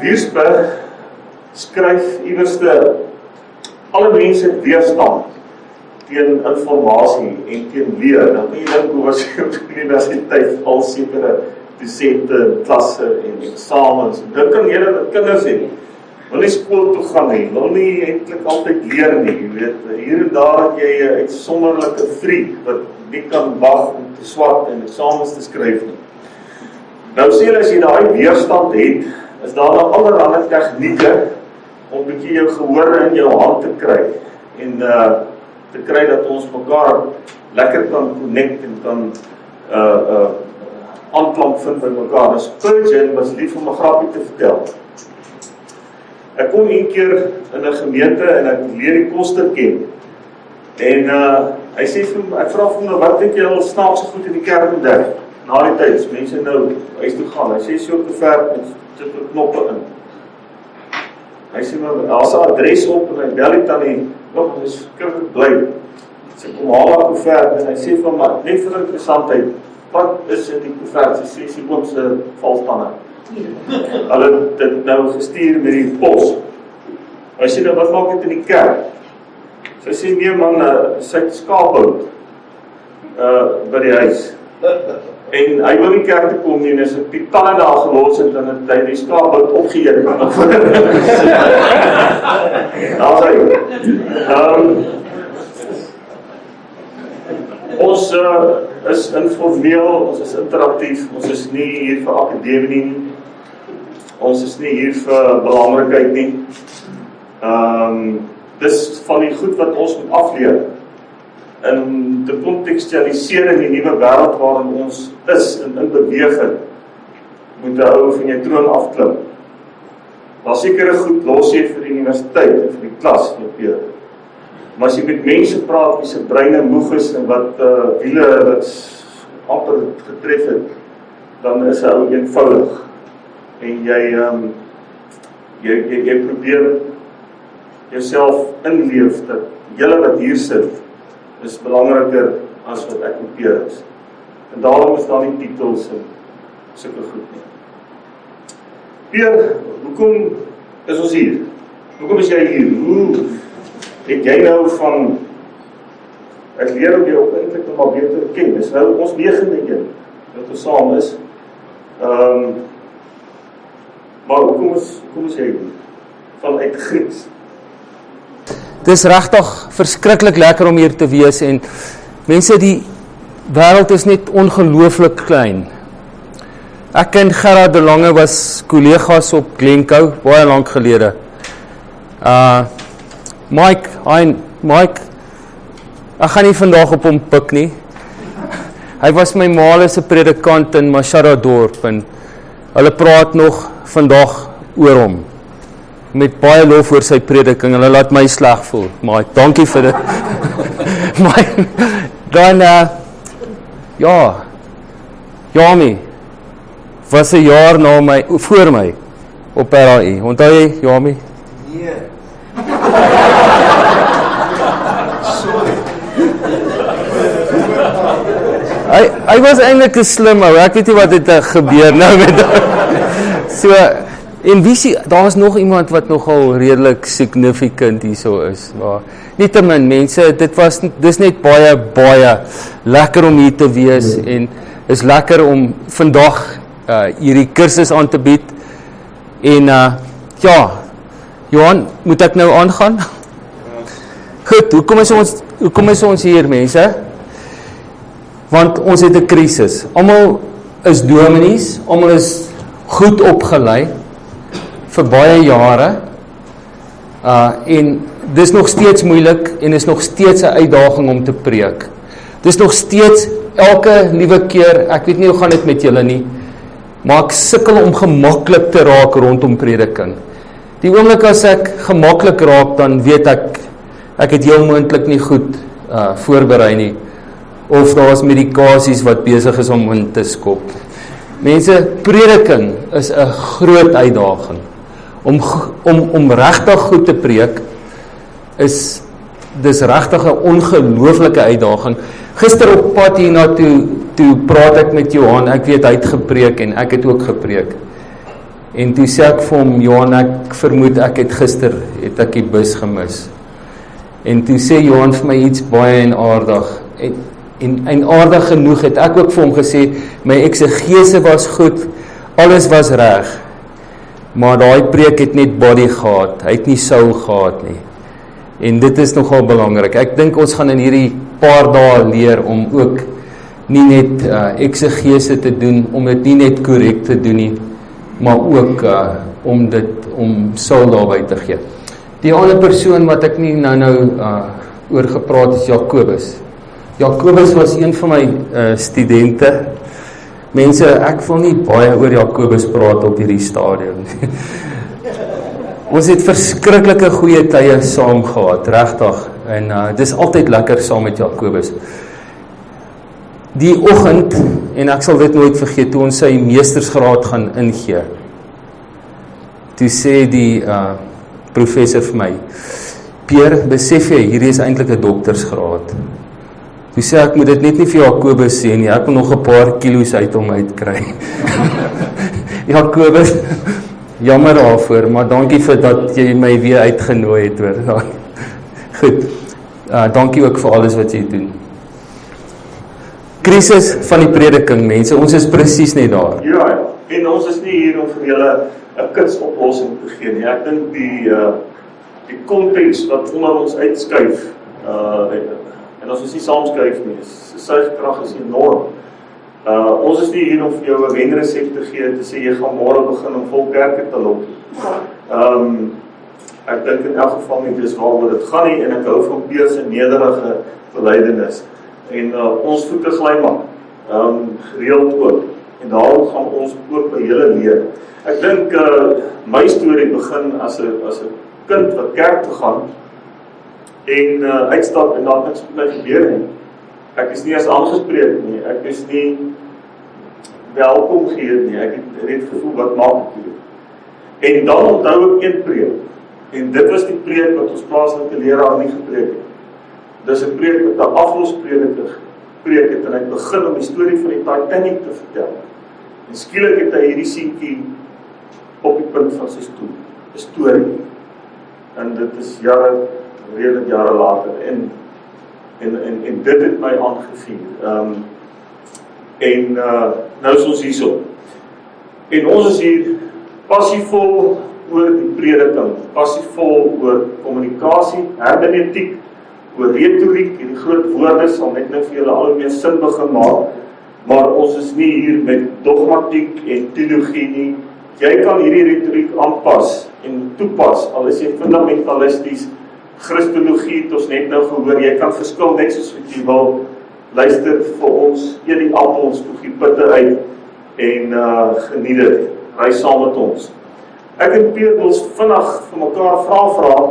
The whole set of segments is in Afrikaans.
Wiersbe skryf iewerste alle mense weerstand teen informasie en teen leer. Dan kan jy dink hoe was jy op die universiteit al sekere dosente, klasse en examens. Dit kan jy dat kinders hê. Wil nie skool toe gaan nie, wil nie eintlik altyd leer nie, jy weet, hier en daar het jy 'n uitsonderlike vriend wat nie kan wag om te swat en eksamens te skryf nie. Nou sê hulle, as jy daai weerstand het, is daar nog allerlei tegnieke om bietjie jou gehoor in jou hand te kry en te kry dat ons mekaar lekker kan connect en kan aanklank vind by mekaar. Spurgeon was lief om 'n grappie te vertel. Ek kom een keer in 'n gemeente en ek leer die koster ken. En hy sê vir my, ek vra vir hom, wat dink jy al snaakse goed in die kerk ontdek? Na die tyd, as mense nou huis toe gaan, hy sê so op te ver, en sit met knoppe in. Hy sê maar, daar's 'n adres op en hy bel die tannie, nog, hy is skrikkelik bly. Sy kom haal haar koevert en hy sê vir my, net vir interessantheid, wat is in die koevert? Sy sê, sy oom se valspanne. Hulle het dit nou gestuur met die pos. Hy sê, nou, wat maak dit in die kerk? Sy sê, nee man, sy het skaaphout by die huis. En hy wil nie kerk te kom nie, en as die talle daar gelos het, dan het hy die skaaphout opgeëet. Daar is hy. Ons is informeel, ons is interaktief, ons is nie hier vir akademie nie, ons is nie hier vir belangrikheid nie. Dis van die goed wat ons moet afleer, in te kontekstualiseer in die nuwe wêreld waarin ons is, in beweging, moet 'n ou van jou troon afklim. Daar sekere goed los jy vir die universiteit en vir die klas, Pierre. Maar as jy met mense praat wie se breine moeg is en wat wiele wat amper getref het, dan is 'n ou eenvoudig. En jy probeer jouself inleef dat julle wat hier sit is belangriker as wat ek en Pierre is. En daarom is daar nie titels en sulke goed nie. Pierre, hoekom is ons hier? Hoekom is jy hier? Hoe het jy nou van, ek leer om jy ook eintlik nog maar beter ken, dis nou ons 9de een, wat ons saam is, maar hoekom is jy vanuit Grieks? Dis regtig verskriklik lekker om hier te wees en mense, die wêreld is net ongelooflik klein. Ek en Gerard de Lange was kollegas op Glencoe, baie lank gelede. Mike, ek gaan nie vandag op hom pik nie. Hy was my maal as 'n predikant in Mashara dorp en hulle praat nog vandag oor hom. Met baie lof oor sy prediking, hulle laat my sleg voel. Mike, dankie vir dit. Maar dan, Jami was 'n jaar na my, voor my, op RAI. Onthou jy, Jami? Nee. Hy was eintlik 'n slim ou, ek weet nie wat het gebeur nou met so, en wie sê, daar is nog iemand wat nogal redelik significant hierso is, maar nietemin mense, dis net baie lekker om hier te wees en is lekker om vandag hierdie kursus aan te bied en Johan, moet ek nou aangaan? Goed, hoekom is ons hier mense? Want ons het 'n krisis. Almal is dominees, almal is goed opgelei vir baie jare en dis nog steeds moeilik en is nog steeds 'n uitdaging om te preek. Dis nog steeds elke liewe keer, ek weet nie hoe gaan dit met julle nie, maar ek sukkel om gemaklik te raak rondom prediking. Die oomblik as ek gemaklik raak, dan weet ek het heel moontlik nie goed voorberei nie, of daar is medikasies wat besig is om in te skop. Mense, prediking is 'n groot uitdaging. Om regtig goed te preek, dis regtig 'n ongelooflike uitdaging. Gister op pad hierna toe praat ek met Johan, ek weet hy het gepreek en ek het ook gepreek. En toe sê ek vir hom, Johan, ek vermoed ek het gister die bus gemis. En toe sê Johan vir my iets baie en aardig. En aardig genoeg het ek ook vir hom gesê, my eksegese was goed, alles was reg. Maar daai preek het net body gehad, hy het nie soul gehad nie. En dit is nogal belangrik. Ek dink ons gaan in hierdie paar dae leer om ook nie net eksegese te doen, om dit nie net korrek te doen nie, maar ook om soul daarby te gee. Die ander persoon wat ek nie nou oor gepraat is Jakobus. Jakobus was een van my studente. Mense, ek wil nie baie oor Jakobus praat op hierdie stadium. Ons het verskriklike goeie tye saam gehad, regtig. En dis altyd lekker saam met Jakobus. Die oggend, en ek sal dit nooit vergeet, toe ons sy meestersgraad gaan ingee. Toe sê die professor vir my, Pierre, besef jy, hierdie is eintlik 'n doktersgraad. Toe sê ek moet dit net nie vir Jakobus sê nie, ek wil nog 'n paar kilos uit hom uitkry. Jakobus, jammer daarvoor, maar dankie vir dat jy my weer uitgenooi het hoor. Goed, dankie ook vir alles wat jy doen. Krisis van die prediking, mense, ons is presies net daar. Ja, en ons is nie hier om vir julle 'n kitsoplossing te gee nie. Ek dink die konteks wat onder ons uitskuif, en as ons nie saamskuif nie, sy krag is enorm. Ons is nie hier om vir jou 'n wenresep te gee, te sê jy gaan môre begin om vol kerke te lok. Ek dink in elk geval nie dis waaroor dit gaan nie, en ek hou van Pierre se nederige belydenis. En ons voete gly maar, gereeld ook. En daarom gaan ons ook by julle leer. Ek dink my storie begin as 'n kind wat kerk toe gaan en uitstap en daar niks met my gebeur nie. Ek is nie as aangespreek nie, ek is nie welkom geheet nie, ek het net gevoel wat maak ek hier. En dan onthou ek een preek, en dit was die preek wat ons plaaslike leraar nie gepreek het. Dis 'n preek wat 'n aflosprediker preek het, en hy begin om die storie van die Titanic te vertel. En skielik het hy hierdie seentjie op die punt van sy stoel, 'n storie. En dit is redelik jare later, en dit het my aangevuur. Nou is ons hierso. En ons is hier passievol oor die prediking, passievol oor kommunikasie, hermeneutiek, oor retoriek, hierdie groot woorde sal net nou vir julle al hoe meer sin begin maak, maar ons is nie hier met dogmatiek en teologie nie. Jy kan hierdie retoriek aanpas en toepas, al is jy fundamentalisties, Christologie het ons net nou gehoor, jy kan verskil net soos wat jy wil, luister vir ons, eet die appels, spoeg die pitte uit, en geniet dit, reis saam met ons. Ek en Pierre wil vinnig vir mekaar vra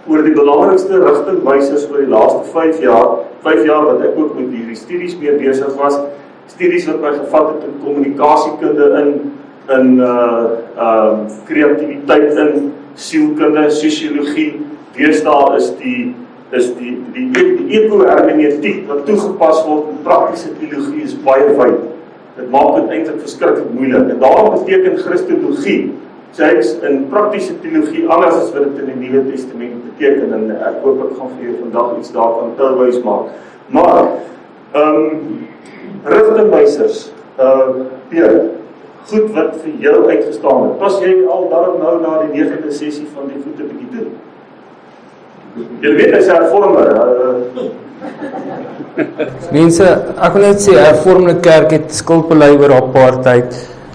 oor die belangrikste rigtingwysers oor die laaste 5 jaar wat ek ook met hierdie studies mee besig was, studies wat my gevat het in kommunikasiekunde, in kreatiwiteit, in sielkunde, sosiologie. Deesdae is die eko-hermeneutiek wat toegepas word in praktiese teologie is baie wyd. Dit maak dit eintlik verskriklik moeilik. En daarom beteken Christologie, selfs in praktiese teologie, anders as wat dit in die Nuwe Testament beteken. En ek hoop ek gaan vir jou vandag iets daarvan touwys maak. Maar rigtingwysers, Pierre, goed wat vir jou uitgestaan het. Pas jy al daarom nou na die 9de sessie van die voete bietjie toe? Jy weet, hy is hervormer. Mense, ek wil net sê, hervormde kerk het skulpbely oor apartheid.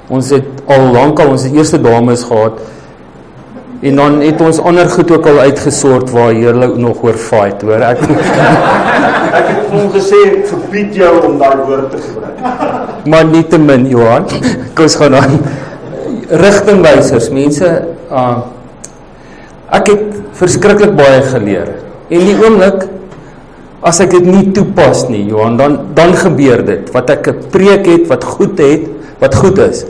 Ons het al lankal ons eerste dames gehad. En dan het ons ander goed ook al uitgesort waar julle nog oor fight, hoor. Ek het vir hom gesê, verbied jou om daai woord te gebruik. Maar nietemin, Johan, ons gaan aan. Rigtingwysers, mense, ek het verskriklik baie geleer. En die oomblik, as ek dit nie toepas nie, Johan, dan gebeur dit. Wat ek 'n preek het, wat goed is.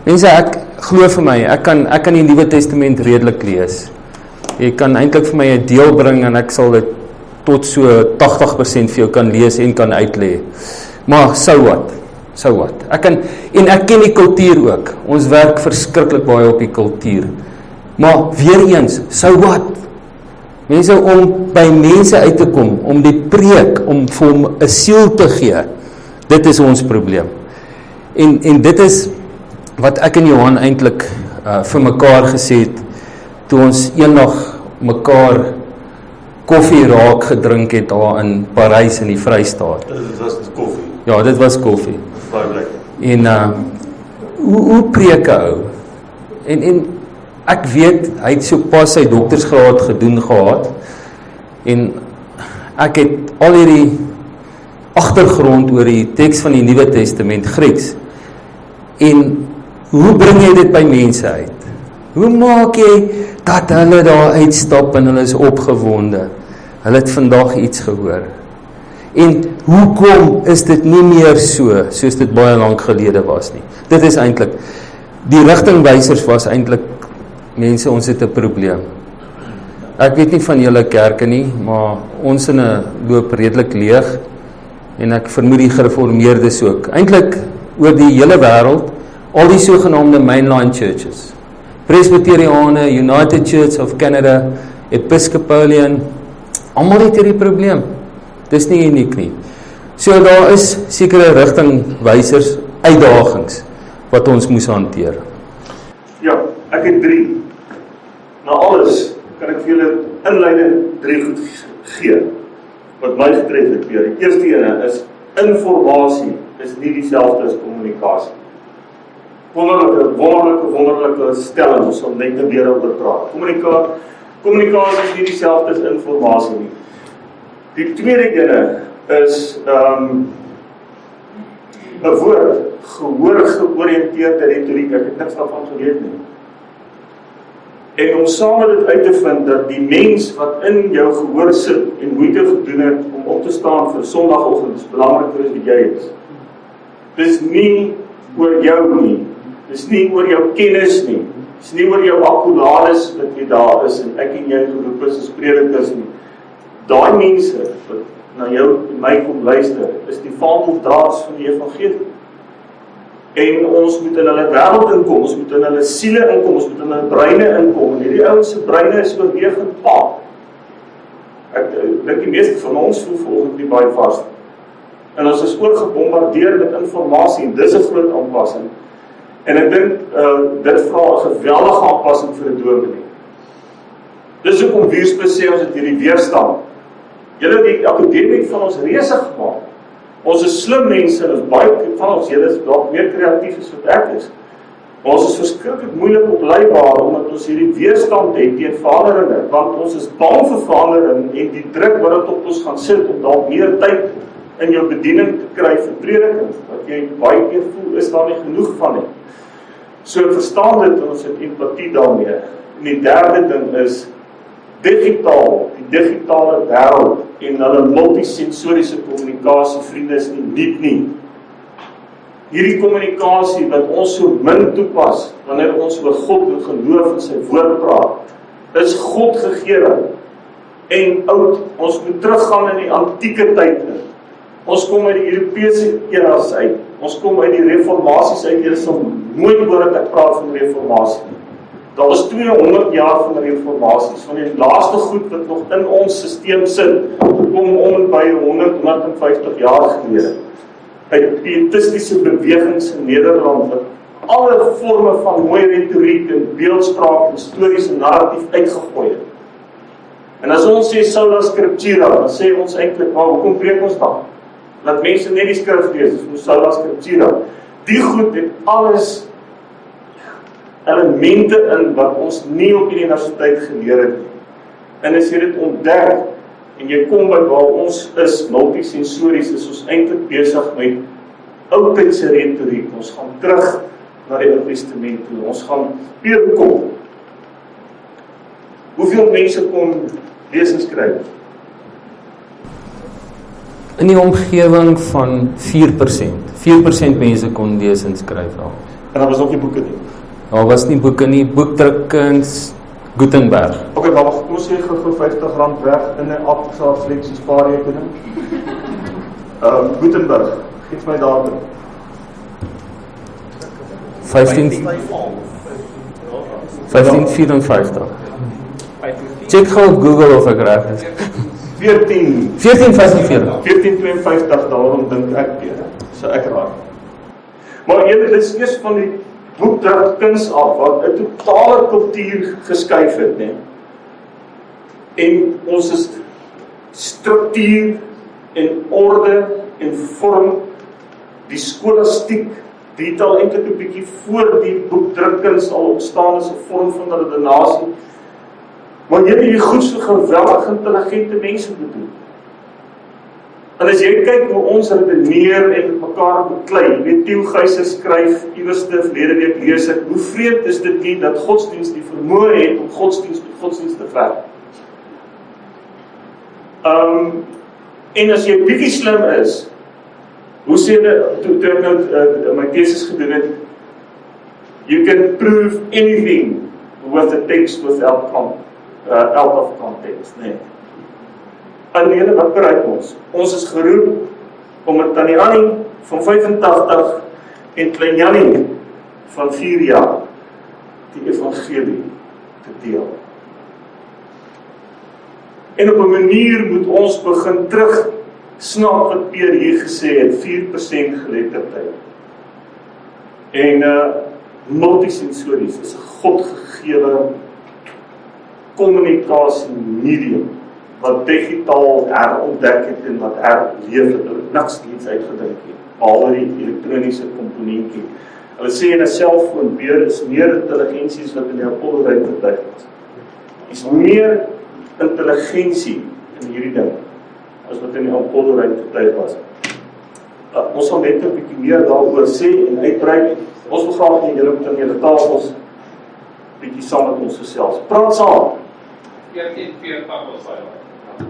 Mense, ek glo vir my, ek kan die Nuwe Testament redelik lees. Jy kan eintlik vir my 'n deel bring en ek sal dit tot so 80% vir jou kan lees en kan uitlê. Maar so wat? So what? Ek ken die kultuur ook. Ons werk verskriklik baie op die kultuur. Maar weer eens, so what? Mense om by mense uit te kom, om die preek, om vir hom 'n siel te gee, dit is ons probleem. En dit is wat ek en Johan eintlik vir mekaar gesê het, toe ons eendag mekaar koffie raak gedrink het daar in Parys in die Vrystaat. Dit was koffie. Ja, dit was koffie. Baie lekker. En hoe preek 'n ou? En ek weet, hy het so pas sy doktersgraad gedoen gehad, en ek het al hierdie agtergrond oor die teks van die Nuwe Testament, Grieks, en hoe bring jy dit by mense uit? Hoe maak jy dat hulle daar uitstap en hulle is opgewonde? Hulle het vandag iets gehoor. En hoekom is dit nie meer so, soos dit baie lank gelede was nie? Dit is eintlik, die rigtingwysers was eintlik, mense, ons het 'n probleem. Ek weet nie van julle kerke nie, maar ons in 'n loop redelik leeg, en ek vermoed die gereformeerdes ook. Eintlik oor die hele wêreld, al die sogenaamde mainline churches, Presbyteriane, United Church of Canada, Episcopalian, almal het hierdie probleem. Dis nie uniek nie. So daar is sekere rigtingwysers, uitdagings wat ons moes hanteer. Ja, ek het 3. Na alles kan ek vir julle inleidend 3 goed gee wat my getref het, Pierre. Die eerste ene is informasie is nie dieselfde as kommunikasie. Wonderlike stelling, ons sal net weer oor praat. Kommunikasie is nie dieselfde as informasie nie. Die tweede ene is 'n woord, gehoor-georiënteerde retoriek. Ek het niks daarvan geweet nie. En om saam met dit uit te vind dat die mens wat in jou gehoor sit en moeite gedoen het om op te staan vir Sondagoggend is belangriker as wie jy is. Dis nie oor jou nie. Dis nie oor jou kennis nie. Dis nie oor jou akkolades wat jy daar is en ek en jy geroep is as predikers nie. Daai mense wat na jou en my kom luister, is die vaandeldraers van die evangelie. En ons moet in hulle wêreld inkom, ons moet in hulle siele inkom, ons moet in hulle breine inkom. En hierdie ouens se breine is oorwegend paap. Ek dink die meeste van ons voel volgens die baie vas. En ons is ook gebombardeer met informasie en dis 'n groot aanpassing. En ek dink dit vra 'n geweldige aanpassing vir 'n dominee. Dis hoekom Wiersbe sê ons het hierdie weerstand. Julle het die akademie van ons reuse gemaak. Ons is slim mense en ons baie van ons, julle is dalk meer kreatief as wat ek is. Maar ons is verskriklik moeilik opleibaar omdat ons hierdie weerstand het teen veranderinge, want ons is bang vir verandering en die druk wat dit op ons gaan sit om dalk meer tyd in jou bediening te kry vir prediking, wat jy baie keer voel is daar nie genoeg van nie. So verstaan dit en ons het empatie daarmee. En die derde ding is digitaal, die digitale wêreld en hulle multisensoriese kommunikasie, vriende, is nie diep nie. Hierdie kommunikasie wat ons so min toepas, wanneer ons oor God en geloof in sy woord praat, is God gegee en oud. Ons moet teruggaan in die antieke tyd in. Ons kom uit die Europese eras uit. Ons kom uit die reformasies uit. Julle sal nooit hoor dat ek praat van reformasie. Daar was 200 jaar van reformasies, van die laaste goed wat nog in ons stelsel sit, kom om by 150 jaar gelede. Uit die pietistiese bewegings in Nederland, wat alle forme van mooi retoriek en beeldspraak en stories en narratief uitgegooi het. En as ons sê sola scriptura, dan sê ons eintlik, maar hoekom preek ons dan? Laat mense net die skrif lees, dis sola scriptura. Die goed het alles elemente in wat ons nie op die universiteit geleer het nie. En as jy dit ontdek en jy kom by waar ons is, multisensories, is ons eintlik besig met oudtydse retoriek. Ons gaan terug na die Ou Testament toe. Ons gaan weer kom. Hoeveel mense kon lees en skryf? In die omgewing van 4%. 4% mense kon lees en skryf. En daar was ook nie boeke nie. Daar was nie boeke nie, boekdrukkings, Gutenberg. Ok, maar kom ons sê gou R50 weg in 'n afsaafleksie spaarrekening. Gutenberg, geef my datum. 1554. Check gou op Google of ek reg is. 1445. 1452, daarom dink ek Pierre, so ek raak. Maar dit is eers van die boekdrukkuns af, wat 'n totale kultuur geskuif het, né? En ons is struktuur en orde en vorm, die skolastiek, die het al eintlik 'n bietjie voor die boekdrukkuns al ontstaan as 'n vorm van redenasie. Maar jy het hier goed so geweldig intelligente mense bedoel. En as jy kyk hoe ons redeneer en met mekaar beklei, jy weet Tiel Geyser skryf, iewerste verlede week lees ek, hoe vreemd is dit nie dat godsdienst die vermoë het om godsdienst te veg. En as jy bietjie slim is, hoe sê dit, toe ek nou my thesis gedoen het, you can prove anything with the text without out of context, nee. Alleen wat bereik ons? Ons is geroep om met Tannie Annie van 85 en Klein Jannie van 4 jaar die evangelie te deel. En op 'n manier moet ons begin terug snap wat Pierre hier gesê het, 4% geletterdheid. En multisensories is 'n godgegewe kommunikasie medium wat digitaal herontdek het en wat herleef het, niks iets uitgedink het, behalwe die elektroniese komponentjie. Hulle sê in 'n selfoon is meer intelligensies wat in die Apollo-ruimte betuig was. Is meer intelligensie in hierdie ding as wat in die Apollo-ruimte betuig was. Ons sal net 'n bietjie meer daaroor sê en uitbrei. Ons wil graag hê julle moet aan julle tafels bietjie saam met ons gesels. Praat saam.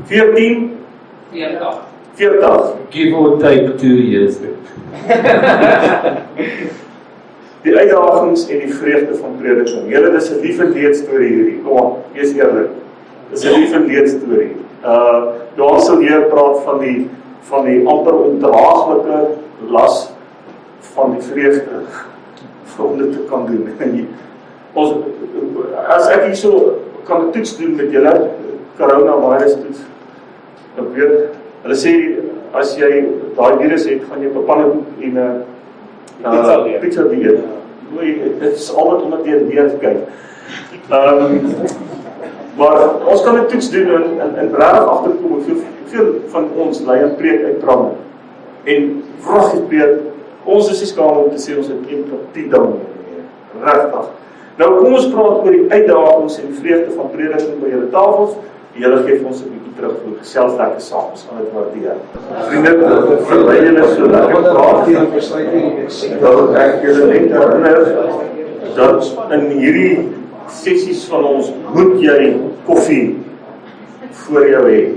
1440. Give or take 2 years. Die uitdagings en die vreugde van prediking. Julle, dis 'n lief en leed storie hierdie. Kom aan, wees eerlik. Dis 'n lief en leed storie. Johan sal hier praat van die amper ondraaglike las van die vreugde om dit te kan doen. As ek hier so kan 'n toets doen met julle, coronavirus toets, ek weet, hulle sê, as jy daai virus het, gaan jy pannenkoek en pizza dieet. Dit is altyd omdat jy weer kyk. Maar ons kan 'n toets doen en regtig agterkom hoeveel van ons lei en preek uit tramme. En vraag jy preek, ons is nie skaam om te sê ons het empatie daarmee. Regtig. Nou kom ons praat oor die uitdagings en vreugde van prediking by julle tafels. Julle gee vir ons 'n bietjie terugvoer, gesels lekker saam, ons gaan dit waardeer. Vriende, verby julle so lekker praat hier, dat ek julle net herinner dat in hierdie sessies van ons moet jy koffie voor jou hê.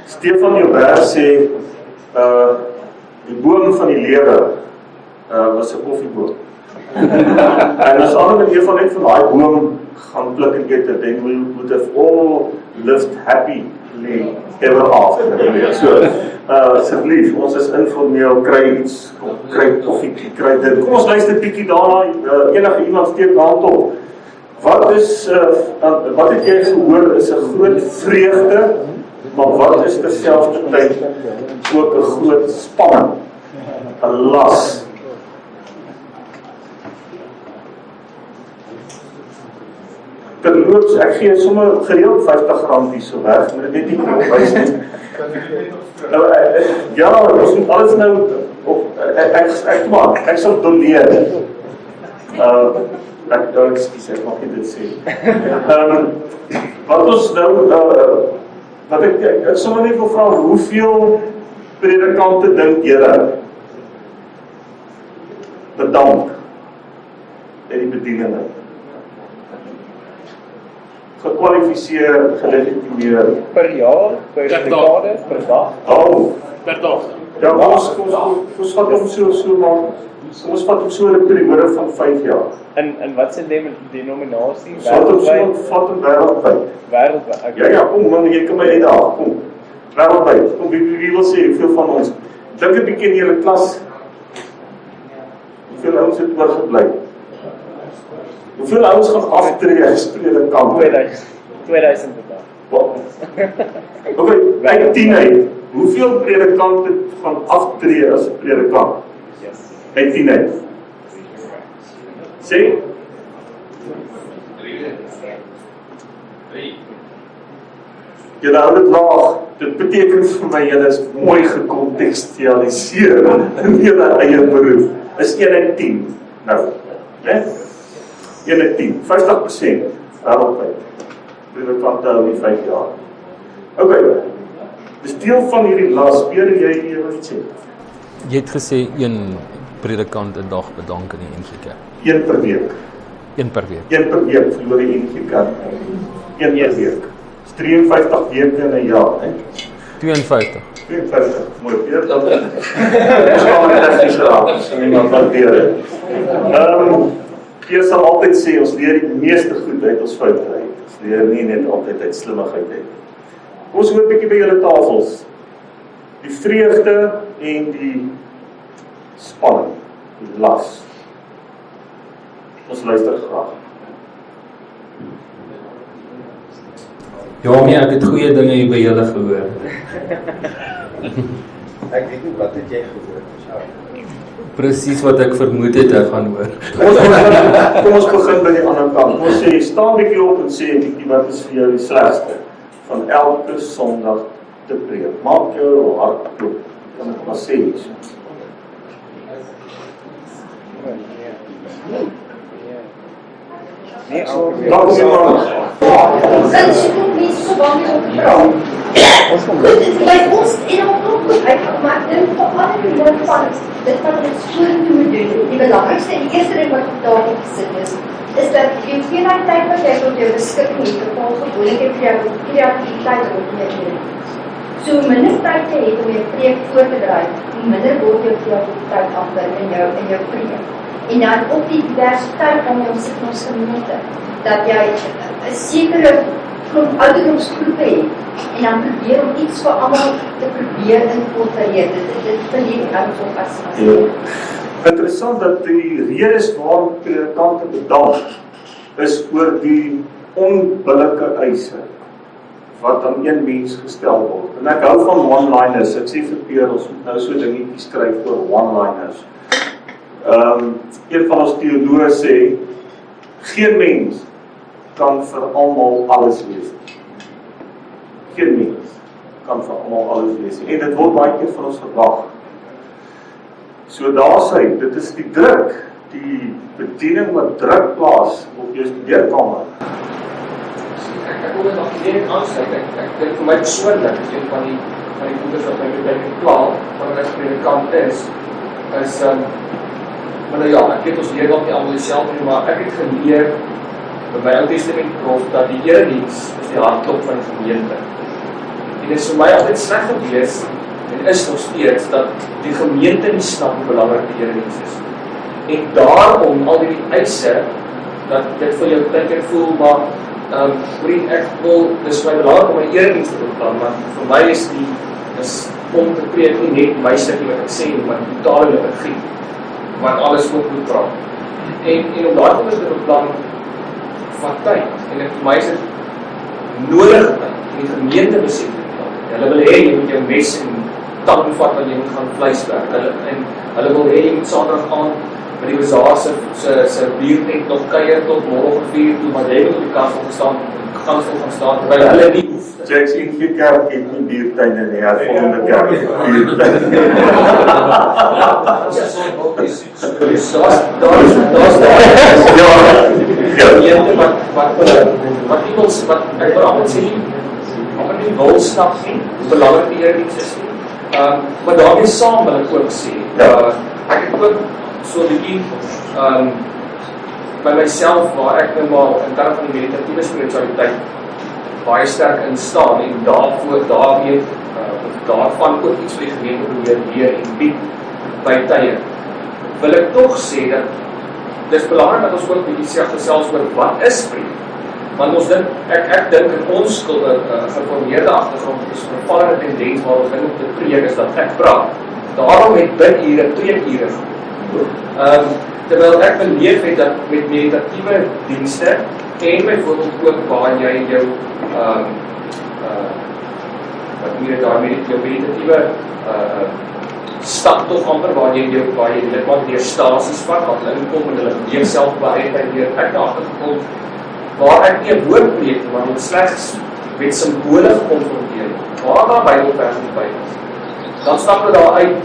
Stefan Jordaan sê die boom van die lewe was 'n koffieboom. En as almal met een van daai boom gaan pluk en eet, then we would have all lived happily ever after. So, asseblief, ons is informeel, kry iets, kry koffie, kry dit. Kom ons luister bietjie daarna, enige iemand steek hand op. Wat het jy gehoor is 'n groot vreugde, maar wat is terselfdertyd ook 'n groot spanning, 'n las? Terloops, ek gee sommer gereeld R50 hier so weg, maar dit net nie wys nie. Ja, ons moet alles nou ek sal doneer. Ek mag nie dit sê. Wat ons nou, wat ek sommer net wil vra, hoeveel predikante dink julle bedank uit die bedieninge? Gekwalifiseer, gelegitimeer. Per jaar, per dekade, per dag? Per dag. Ja, ons vat om so maak. Ons vat om so 'n periode van 5 jaar. En wat se denominasie? Vat om wêreldwyd. Wêreldwyd. Ja, kom man, jy kan my uitdaag, kom. Wêreldwyd. Kom, wie wil sê, hoeveel van ons? Dink 'n bietjie in julle klas. Hoeveel ouens het oorgebly? Hoeveel ouens gaan aftree as predikant? 2000 vandag. Wat? Okay, uit 10 uit. Hoeveel predikante gaan aftree as 'n predikant? Yes. Uit 10 uit. Sê? 3. Julle hou dit laag. Dit beteken vir my julle is mooi gekontekstualiseer in julle eie beroep. Is 1 uit 10. Nou, né? 1 uit 10. 50% wêreldwyd. Predikante hou die 5 jaar. Okay. Dis deel van hierdie las. Pierre, jy wil iets sê? Jy het gesê een predikant 'n dag bedank in die NG Kerk. 1 per week. 1 per week. 1 per week verloor die NG Kerk. 1 per week. 53 weke in 'n jaar, né? 52. 52. Mooi, Pierre. Dat is al net nie geraak. Iemand waardeer dit. Pierre sal altyd sê ons leer die meeste goed uit ons foute uit. Ons leer nie net altyd uit slimmigheid uit. Kom ons hoor 'n bietjie by julle tafels. Die vreugde en die spanning, die las. Ons luister graag. Ja, nee, ek het goeie dinge hier by julle gehoor. Ek weet nie wat het jy gehoor. Presies wat ek vermoed het ek gaan hoor. Kom ons begin by die ander kant. Kom ons sê, staan 'n bietjie op en sê 'n bietjie wat is vir jou die slegste van elke Sondag te preek. Maak jou hart klop. Kan ek maar sê iets. Nee, Dank u man. Dit is ook nie so bang om te praat. Dit is by ons en ook nog goed uitgekom, maar ek dink vir alle die woord van dit wat ons vorentoe moet doen. Die belangrikste en die eerste ding wat op tafel gesit is dat die hoeveelheid tyd wat jy tot jou beskikking het, bepaal gewoonlik vir jou kreatiwiteit opneem. So hoe minder tyd jy het om jou preek voor te berei, hoe minder word jou kreatiwiteit afdruk in jou preek. En dan ook die diversiteit van jou sit in ons gemeente, dat jy 'n sekere ouderdomsgroep het, en dan probeer om iets vir almal te probeer incorporeer. Dit verleer ouderdomsgroep as Interessant dat die redes waarom predikante bedank is oor die onbillike eise wat aan een mens gestel word. En ek hou van one-liners. Ek sê vir Pierre, ons moet nou so dingetjies skryf oor one-liners. Een van ons teoloë sê, geen mens kan vir almal alles wees. Geen mens kan vir almal alles wees. En dit word baie keer van ons verwag. So daar sê, dit is die druk, die bediening wat druk plaas op jou studeerkamer. Ek wil dit nog nie aansluit. Ek dink vir my persoonlik is een van die goedes wat my bediening plaas, wanneer ek predikant is maar nou ja, ek weet ons leer nog nie allemaal dieselfde nie, maar ek het geleer by my Ou Testament Prof dat die Eredienste is die hartklop van die gemeente. En dit is vir my altyd sleg gewees en is nog steeds dat die gemeente nie snap hoe belangrik die Eredienste is. En daarom al die eise dat dit vir jou dink en voel, maar ek wil, dis my belangrik om my Eredienste te beplan, maar vir my is om te preek nie net my stukkie wat ek sê, maar die totale liturgie, wat alles ook moet praat. En om daarom is dit beplan van tyd, en vir my is dit nodig tyd, en die gemeente besef dit. Hulle wil hê, jy moet jou mes en tang vat, want jy moet gaan vleis werk, en hulle wil hê, jy moet Saterdag aan met die bazaar se biertent nog kuier tot morgen 4 toe, maar jy moet op die kansel gaan staan, terwyl hulle nie hoef. Jacks in die kerk het nie biertuine nie, hy volgende kerk het biertuine. Wat ek wil allemaal sê, maar nie wil snap nie, hoe belangrik die Eredienste is nie. Maar daarmee saam wil ek ook sê, ek het ook so 'n bietjie by myself, waar ek nou maar in terme van die meditatiewe spiritualiteit baie sterk in staan, en daarvan ook iets vir die gemeente probeer leer en bied by tye. Wil ek tog sê dat dis belangrik dat ons ook bietjie gesels oor wat is preek. Want ons dink, ek dink in ons geformeerde agtergrond is 'n vervallende tendens waar ons dink op te preek is dat ek praat. Daarom het bid ure, preek ure. terwyl ek beleef het dat met meditatiewe dienste en byvoorbeeld ook waar jy jou wat moet jy daar met jou meditatiewe stap toch amper waar jy dit wat deur stasies vat, wat hulle inkom en hulle beweeg selfbeheerheid deur ek agtergekom, waar ek nie 'n woord preek, maar moet slegs met simbole gekonfronteer word, waar daar Bybelverse by is. Dan stap hulle daar uit,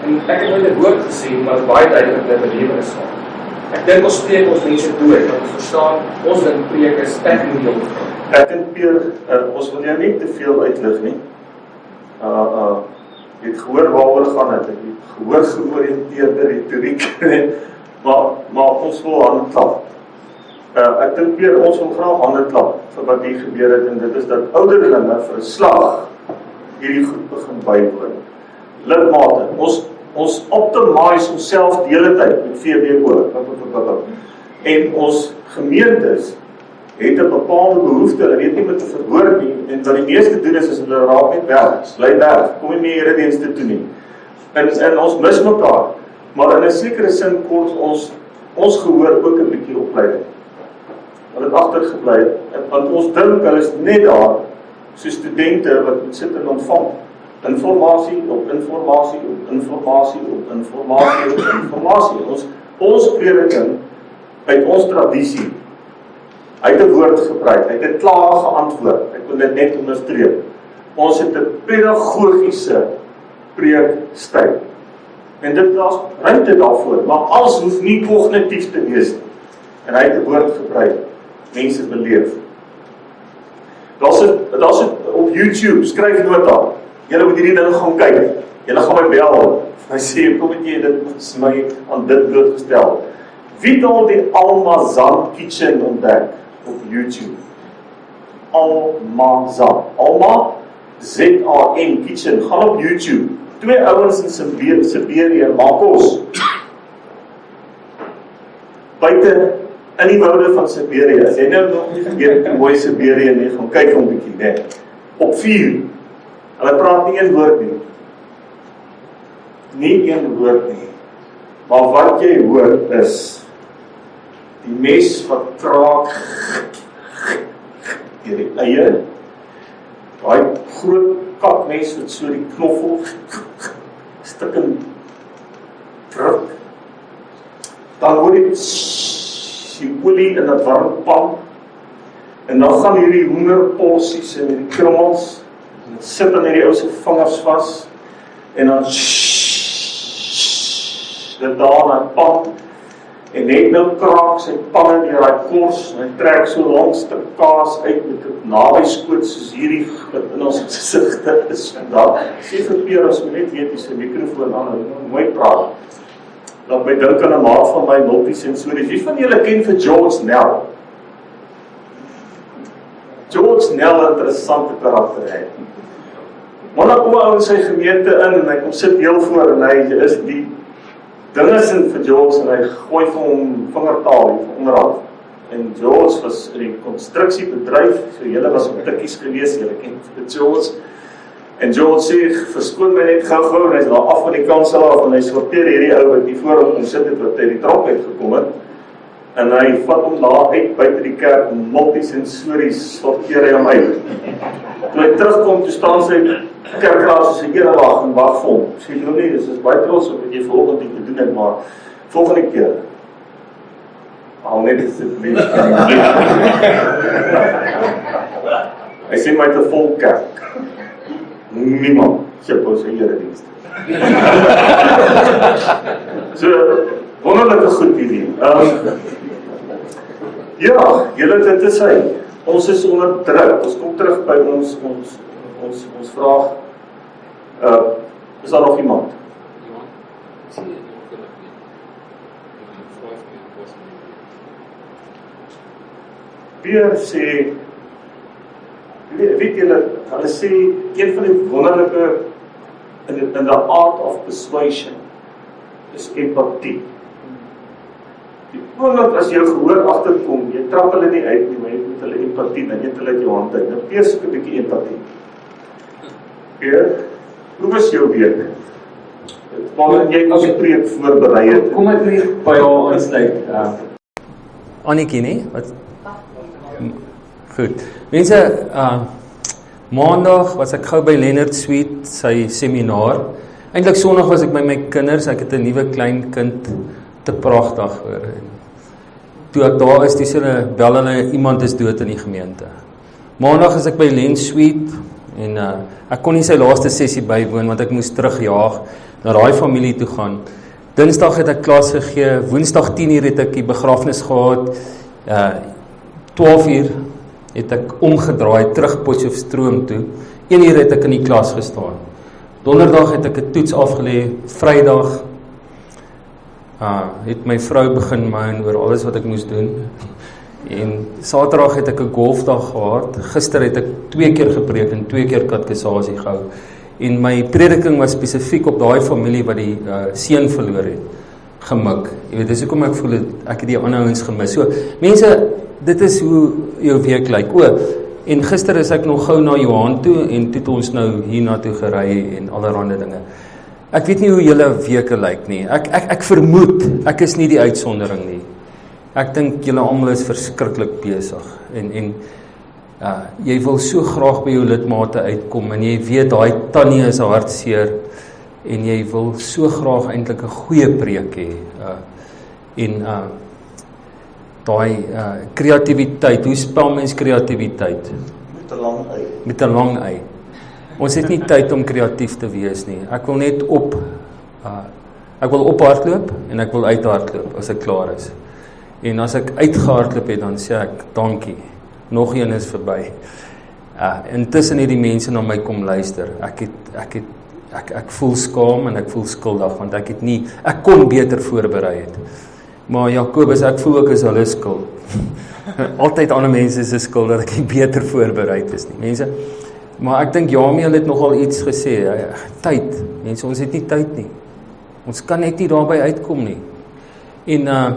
en ek het nooit 'n woord gesê, maar baie duidelik 'n belewenis van. Ek dink ons spreek ons mense dood, want ons verstaan, ons dink preek is ek moet jou verstaan. Ek en Pierre, ons wil jou nie te veel uitlig nie. Jy het gehoor waaroor gaan het, jy het gehoor georiënteerde retoriek, maar ons wil hande klap. Ek dink Pierre, ons wil graag hande klap vir wat hier gebeur het, en dit is dat ouderlinge vir 'n slag hierdie goed begin bywoon. Lidmate, ons optimize onsself die hele tyd met VBO, en ons gemeentes het 'n bepaalde behoefte, hulle weet nie met te verhoor nie, en wat die meeste doen is hulle raak net weg, bly weg, kom nie meer Eredienste toe nie. En ons mis mekaar, maar in 'n sekere sin kort ons gehoor ook 'n bietjie opleiding. Hulle het agtergebly, want ons dink hulle is net daar, so studente wat moet sit en ontvang. Informasie op informasie op informasie op informasie op informasie. Ons prediking uit ons tradisie, hy het 'n woord gebruik, hy het 'n klaar geantwoord, ek wil dit net onderstreep. Ons het 'n pedagogiese preekstyl. En dit daar's ruimte daarvoor, maar alles hoef nie kognitief te wees nie. En hy het 'n woord gebruik, mense beleef. Daar's op YouTube, skryf nota. Julle moet hierdie ding gaan kyk. Julle gaan my bel. Hy sê, kom met jy dit my aan dit blootgestel. Wie het al die Alma Kitchen ontdek op YouTube? Alma Z-A-N Kitchen, gaan op YouTube. 2 ouens in Siberië maak kos. Buite in die woude van Siberië. As jy nou nog nie geweet hoe mooi Siberië nie, gaan kyk hom bietjie, né? Op 4. Hulle praat nie een woord nie. Nie een woord nie. Maar wat jy hoor is die mes wat kraak deur die eie. Daai groot kapmes wat so die knoffel stukken druk. Dan hoor jy die olie in 'n warm pan. En dan gaan hierdie hoenderporsies en hierdie krummels en sit aan hierdie ou se vingers vas. En dan dit daar in 'n pan. En net nou kraak sy panne deur daai kors en hy trek so langs stuk kaas uit met 'n nabyskoot soos hierdie in ons gesigte is vandag. Sê vir Pierre, as jy net weet jy se mikrofoon aan, mooi praat. Laat my dink aan 'n maat van my multisensories. Wie van julle ken vir George Nell? George Nell, interessante karakter hy. Maar dan kom hy in sy gemeente in en hy kom sit heel voor en hy is die dinges in vir George en hy gooi vir hom vingertaal onderhand. En George was in die konstruksiebedryf, so julle was op tikkies gewees, julle ken vir George. En Johan sê, verskoon my net gou-gou, en hy is daar af van die kansel af, en hy sorteer hierdie ou wat hier voor hom kom sit het, wat uit die trap het gekom het, en hy vat hom daar uit, buiten die kerk, multisensories sorteer hy hom uit. Toe hy terugkom, toe staan sy kerkraad soos 'n ere wag en wag vir hom. Sê jy nie, dis is baie trots op wat jy vanoggend hier gedoen het, maar volgende keer, al net asseblief. Hy sê my te vol kerk. Niemand skep ons Eredienste. So, wonderlike goed hierdie. Ja, julle dit is hy. Ons is onder druk. Ons kom terug by ons vraag. Is daar nog iemand? Johan, sien jy nog vinnig nie? Vraag my was nie. Pierre sê, weet julle, hulle sê, een van die wonderlike in the art of persuasion is empathie. Die oomblik as jou gehoor agterkom, jy trap hulle nie uit nie, maar jy moet hulle empathie, dan jy het hulle uit jou hand uit. Nou Pierre soek 'n bietjie empathie. Pierre, hoe was jou week? maar jy ons preek voorberei het. Kom ek net by haar aansluit. Anniekie, nie? Wat? Goed. Mense, Maandag was ek gou by Leonard Sweet, sy seminaar. Eintlik Sondag was ek by my kinders, ek het 'n nuwe klein kind, te pragtig hoor. Toe ek daar is, dis hulle bel hulle, iemand is dood in die gemeente. Maandag is ek by Len Sweet, en ek kon nie sy laaste sessie bywoon, want ek moes terugjaag, na daai familie toe gaan. Dinsdag het ek klas gegee, Woensdag 10:00 het ek die begrafnis gehad, 12:00 het ek omgedraai, terug Potchefstroom toe, 1:00 het ek in die klas gestaan. Donderdag het ek 'n toets afgelê, Vrydag het my vrou begin myn oor alles wat ek moes doen, en Saterdag het ek 'n golfdag gehad, gister het ek 2 keer gepreek en 2 keer katekisasie gehou, en my prediking was spesifiek op daai familie wat die seun verloor het, gemik. Jy weet, dis hoekom ek voel ek het die ander ouens gemis. So, mense, dit is hoe jou week lyk. En gister is ek nog gou na Johan toe, en toe het ons nou hiernatoe gery, en allerhande dinge. Ek weet nie hoe julle weke lyk nie. Ek vermoed, ek is nie die uitsondering nie. Ek dink julle almal is verskriklik besig, en jy wil so graag by jou lidmate uitkom, en jy weet, daai tannie is hartseer, en jy wil so graag eintlik 'n goeie preek hê, en daai kreatiwiteit, hoe spel mens kreatiwiteit? Met 'n lang ei. Met 'n lang ei. Ons het nie tyd om kreatief te wees nie. Ek wil net ek wil ophardloop en ek wil uithardloop as ek klaar is. En as ek uitgehardloop het, dan sê ek dankie. Nog een is verby. Intussen het die mense na my kom luister. Ek voel skaam en ek voel skuldig, want ek kon beter voorberei het. Maar Jakobus, ek voel ook is hulle skuld. Altyd ander mense se skuld dat ek nie beter voorberei is nie. Mense, maar ek dink Jamie het nogal iets gesê. Tyd. Mense, ons het nie tyd nie. Ons kan net nie daarby uitkom nie. En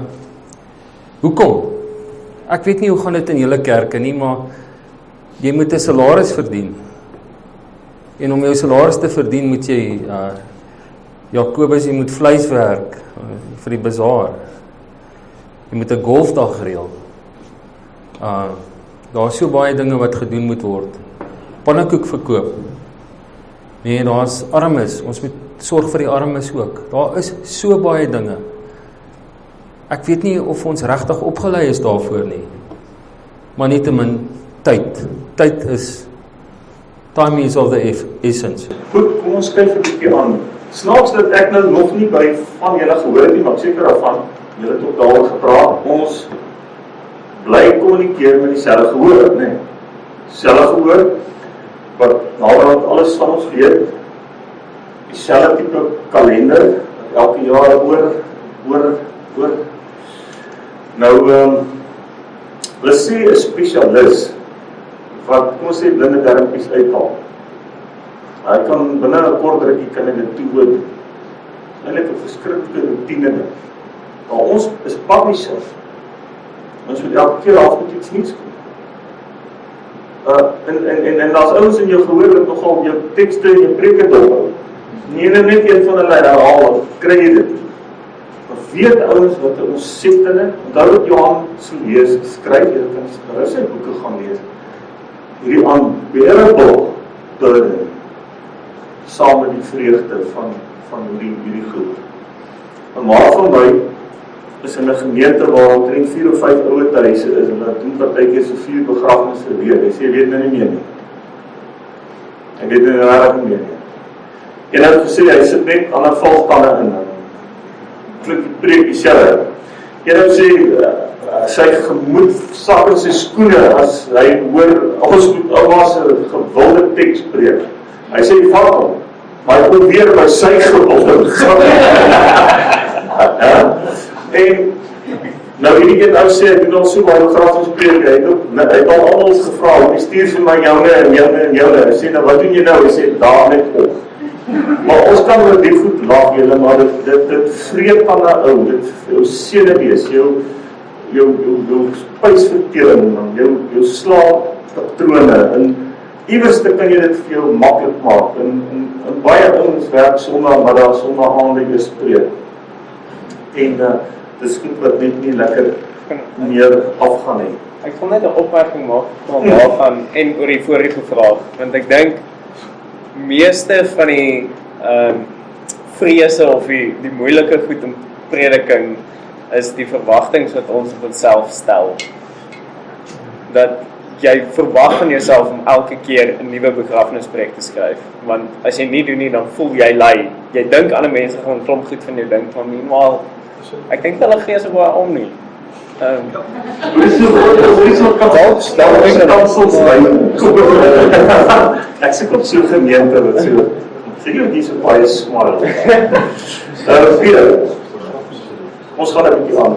hoekom? Ek weet nie hoe gaan dit in julle kerke nie, maar jy moet 'n salaris verdien. En om jou salaris te verdien moet jy Jakobus, jy moet vleis werk vir die bazaar. Jy moet 'n golfdag reël. Daar is so baie dinge wat gedoen moet word. Pannekoek verkoop. Nee, daar's armes. Ons moet sorg vir die armes ook. Daar is so baie dinge. Ek weet nie of ons regtig opgelei is daarvoor nie. Maar nietemin tyd. Tyd is time is of the essence. Goed, kom ons kyk 'n bietjie aan. Snaaks dat ek nou nog nie by van julle gehoor het nie, maar seker daarvan, julle het ook daaroor gepraat. Ons bly kommunikeer met dieselfde gehoor, né? Dieselfde gehoor wat naderhand alles van ons weet. Dieselfde tipe kalender elke jaar oor. Nou hulle sê 'n spesialis wat ons sê blinde darmpies uithaal. Hy kan binne 'n kort rukkie kan hy dit doen. Eintlik 'n verskriklike routine ding. Maar ons is publishers. Ons moet elke keer half met iets nuuts kom. En daar's ouens in jou gehoor wat nogal jou tekste en jou preke dophou. Nie net een van hulle herhaal, kry jy dit. Weet ouens wat ons septene, onthou dat Johan so lees, skryf, jy kan gerus sy boeke gaan lees. Hierdie unbearable burden, saam met die vreugde van hierdie groep. 'n Ma van my is in 'n gemeente waar omtrent 4 of 5 ouer huise is, en hulle doen partykeer so 4 begrafnisse per week. Hy sê, jy weet nou nie meer nie. Hy weet nou regtig nie meer nie. En hy het gesê, hy sit net aan 'n valtande in, klik die preek dieselfde. Jy nou sê, sy gemoed sak in sy skoene as hy hoor, ons moet ouma's 'n gewilde teks preek. Hy sê, vat hom, maar hy kom weer by sy gewilde En nou hierdie een nou sê, ek doen al so baie begrafnispreek, hy het al allemaal gevra, hy stuur vir my joune. Hy sê, nou wat doen jy nou? Hy sê, daar net op. Maar ons kan oor die goed lag julle, maar dit vreet aan die ou, dit jou senuwees, jou spysvertering, jou slaappatrone, en iewers kan jy dit vir jou maklik maak. In baie ouens werk sondagmiddag, sondagaande eers preek. En dis goed wat net nie lekker meer afgaan nie. Ek wil net 'n opmerking maak van waarvan en oor die vorige vraag, want ek dink meeste van die vrese of die moeilike goed in prediking is die verwagtinge wat ons op onsself stel. Dat jy verwag van jouself om elke keer 'n nuwe begrafnispreek te skryf, want as jy nie doen nie, dan voel jy lui. Jy dink ander mense gaan 'n klomp goed van jou dink, maar minimaal ek dink hulle gee so baie om nie. Ek sê op so gemeente wat so seker die so baie smal. Pierre, ons gaan 'n bietjie aan.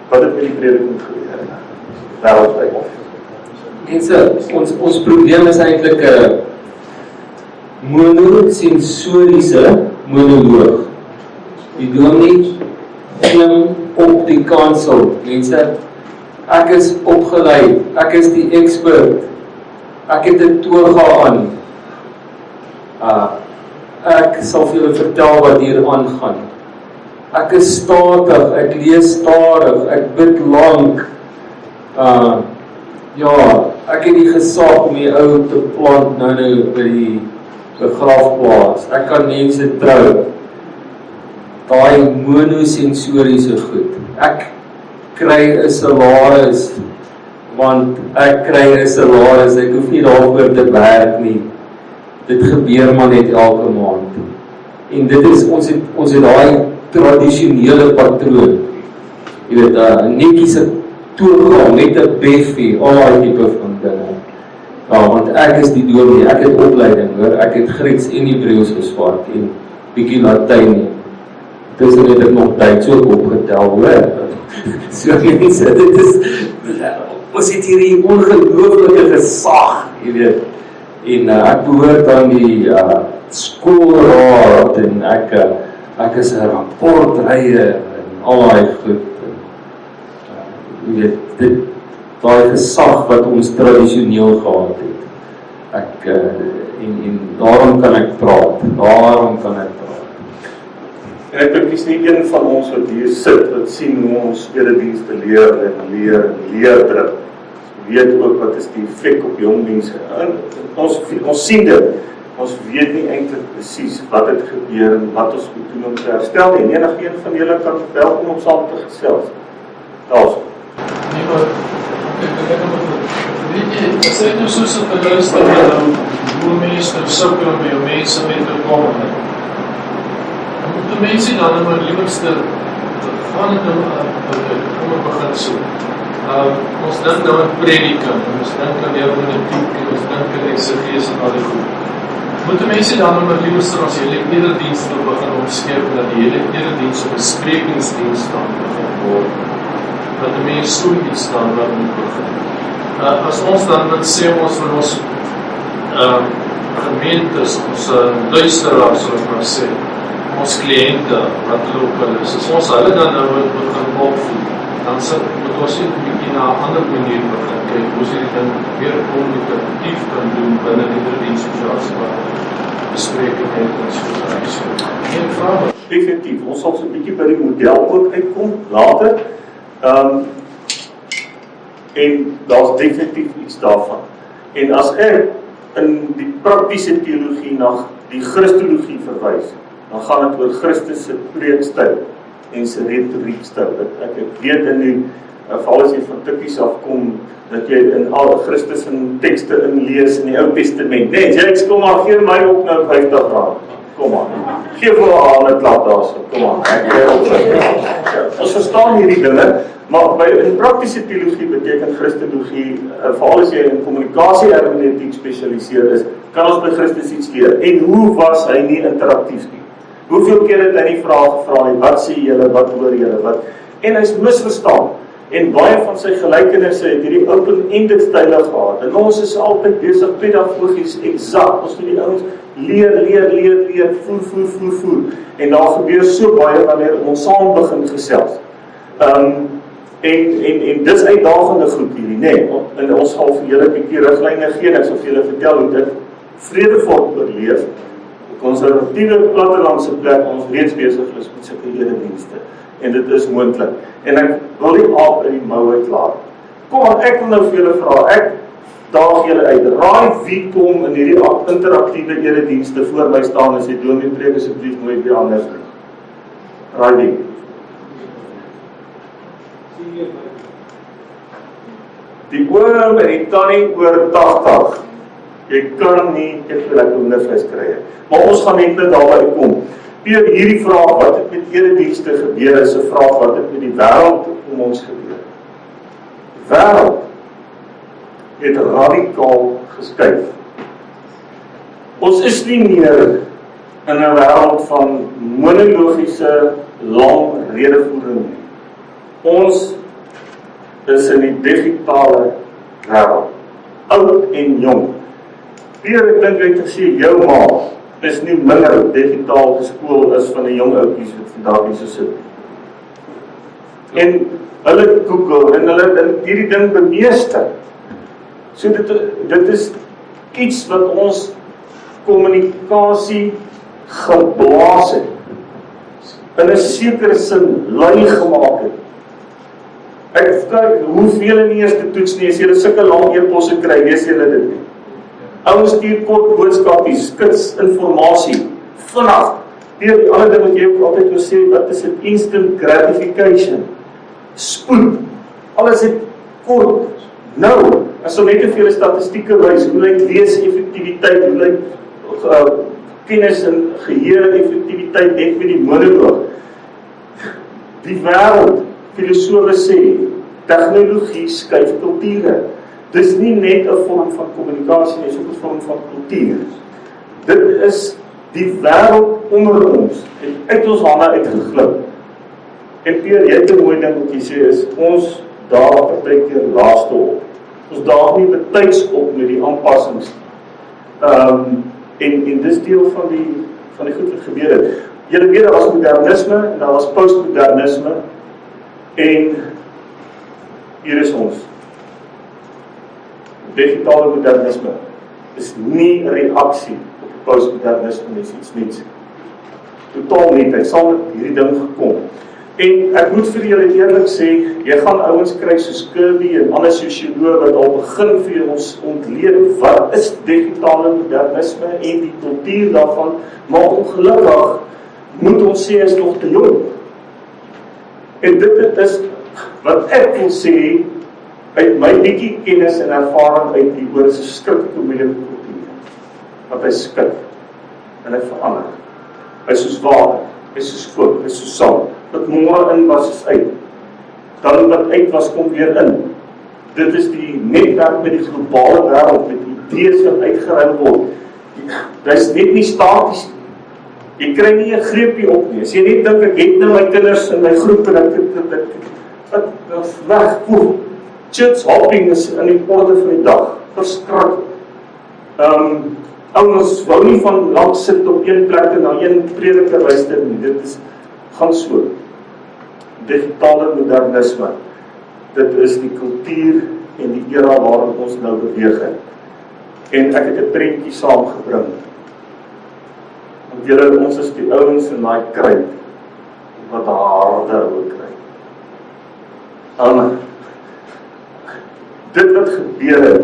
Wat het met die prediking gebeur? Wêreldwyd. Mense, ons probleem is eintlik 'n monosensoriese monoloog. Die dominee klim op die kansel. Mense, ek is opgelei, ek is die expert, ek het 'n toga aan. Ek sal vir julle vertel wat hier aangaan. Ek is statig, ek lees stadig, ek bid lank. Ja, ek het die gesag om die ou te plant nou by die begrafplaas. Ek kan mense trou. Daai monosensoriese goed. Ek kry 'n salaris, want ek kry 'n salaris, ek hoef nie daarvoor te werk nie. Dit gebeur maar net elke maand. En dit is, ons het daai tradisionele patroon. Jy weet, netjies toegang met 'n beffie, al daai tipe van dinge. Ja, want ek is die dominee, ek het opleiding, hoor, ek het Grieks en Hebreëus geswat en bietjie Latyn. Tussen het ek nog Duits ook opgetel, hoor. So mense, dit is, ons het hierdie ongelooflike gesag, jy weet. En ek behoort aan die skoolraad en ek is 'n rapportreier en al daai goed. Jy weet, daai gesag wat ons tradisioneel gehad het. En daarom kan ek praat. En ek dink dis nie een van ons wat hier sit, wat sien hoe ons eredienste leer druk. Weet ook wat is die effek op jong mense. Ons sien dit. Ons weet nie eintlik presies wat het gebeur en wat ons moet doen om te herstel nie. En enige een van julle kan welkom om saam te gesels. Daar's. Nee, maar weet jy, as jy nou so sit te luister, hoe mense nou sukkel om jou mense mee te kom, dan moet die mense dan maar liewerste gaan het nou om te begin so. Ons dink nou aan prediking, ons dink aan hermeneutiek, ons dink aan exegese en al die goed. Moet die mense dan maar liewerste as jy eredienste wil begin omskeep, dat die hele eredienste op 'n sprekingsdienst dan begin word. Dat die mens so iets staan wat moet begin. As ons dan moet sê, ons van ons gemeentes, ons luisteraars, sal ek maar sê, ons kliënte, wat loop hulle is, as ons hulle dan nou begin opvoed, dan moet ons nie 'n bietjie na 'n ander manier begin kyk, hoe jy dit dan weer kommunikatief kan doen binne die eredienste soos wat bespreking het en so. Geen vraag. Effektief, ons sal so 'n bietjie by die model ook uitkom later. En daar's definitief iets daarvan. En as ek in die praktiese teologie na die Christologie verwys, dan gaan dit oor Christus se preekstyl en sy retoriekstyl. Ek weet in die val as jy van tikkies afkom, dat jy in al Christus in tekste inlees in die Ou Testament. Nee, jy kom maar, gee my ook nou R50. Kom maar. Gee vir haar 'n klap daarso. Kom maar. Ons verstaan hierdie dinge, maar in praktiese teologie beteken Christologie, veral as jy in kommunikasie hermeneutiek spesialiseer is, kan ons by Christus iets leer. En hoe was hy nie interaktief nie? Hoeveel keer het hy die vraag gevra nie, wat sê julle, wat hoor julle, wat? En hy's misverstaan. En baie van sy gelykenisse het hierdie open-ended style gehad. En ons is altyd besig pedagogies eksakt. Ons moet die ouens leer, voer. En daar gebeur so baie wanneer ons saam begin gesels. En dis uitdagende goed hierdie, nee. En ons sal vir julle 'n bietjie riglyne gee, en ek sal vir julle vertel hoe dit Vredefort oorleef. Konservatiewe plattelandse plek ons reeds besig is met sulke eredienste. En dit is moontlik. En ek wil nie aap in die mou uitlaat. Kom, ek wil nou vir julle vra, ek daag julle uit. Raai wie kom in hierdie interaktiewe eredienste voor my staan en sê, dominee preek asseblief nooit weer anders nie. Raai wie? Die oom en die tannie oor 80. Jy kan nie hondervis kry. Maar ons gaan net daarby kom. Pierre, hierdie vraag wat het met eredienste gebeur is 'n vraag wat het met die wêreld om ons gebeur. Die wêreld het radikaal geskuif. Ons is nie meer in 'n wêreld van monologiese lang redevoering nie. Ons is in die digitale wêreld. Oud en jong. Pierre, ek dink jy het gesê, jou ma is nie minder digitaal geskool is van die jong oudjies wat vandag hier so sit. En hulle Google en hulle hierdie ding bemeester. So dit is iets wat ons kommunikasie geblaas het. In 'n sekere sin lui gemaak het. Ek kyk hoeveel in die eerste toets nie, as jy sulke lang e-posse kry, lees jy dit nie. Ouens stuur kort boodskapies, skits informasie, vinnig. Die ander ding wat jy ook altyd wil sê, wat is dit? Instant gratification. Spoed. Alles het kort. Nou, as ons net te veel statistieke wys, hoe lyk lees-effektiwiteit, hoe lyk kennis en geheue-effektiwiteit net met die monoloog. Die wêreld, filosofe sê, tegnologie skuif kulture. Dis nie net 'n vorm van kommunikasie, dis ook 'n vorm van kultuur. Dit is die wêreld onder ons, het uit ons hande uitgeglip. En Pierre, jy het 'n mooi ding wat jy sê is, ons daag partykeer laaste op. Ons daag nie betyds op met die aanpassings. En dis deel van die goed wat gebeur het. Julle weet, daar was modernisme, en daar was postmodernisme, en hier is ons. Digitale modernisme is nie 'n reaksie op die postmodernisme, dis iets niets. Totaal nie, hy sal met hierdie ding gekom. En ek moet vir julle eerlik sê, jy gaan ouens kry soos Kirby en ander sosioloë wat al begin vir ons ontleed wat is digitale modernisme en die kultuur daarvan, maar ongelukkig moet ons sê is nog te jong. En dit is wat ek wil sê uit my bietjie kennis en ervaring uit die oor is 'n skrikkelike moeilike kultuur. Want hy skik en hy verander. Hy is soos water, hy is soos kook, hy is soos sand. Wat môre in was is uit. Dan wat uit was kom weer in. Dit is die netwerk met die globale wêreld met idees wat uitgeruil word. Dit is net nie staties nie. Jy kry nie 'n greepie op nie. As jy net dink ek het nou my kinders in my groep en ek weg. Church hopping is in die orde van die dag. Verskrik. Ouens wou nie van lank sit op een plek en na een prediker luister nie. Dit is gaan so. Digitale modernisme. Dit is die kultuur en die era waarin ons nou beweeg het. En ek het 'n prentjie saamgebring. Want julle, ons is die ouens in daai kruit wat harde oor kry. Dit wat gebeur het,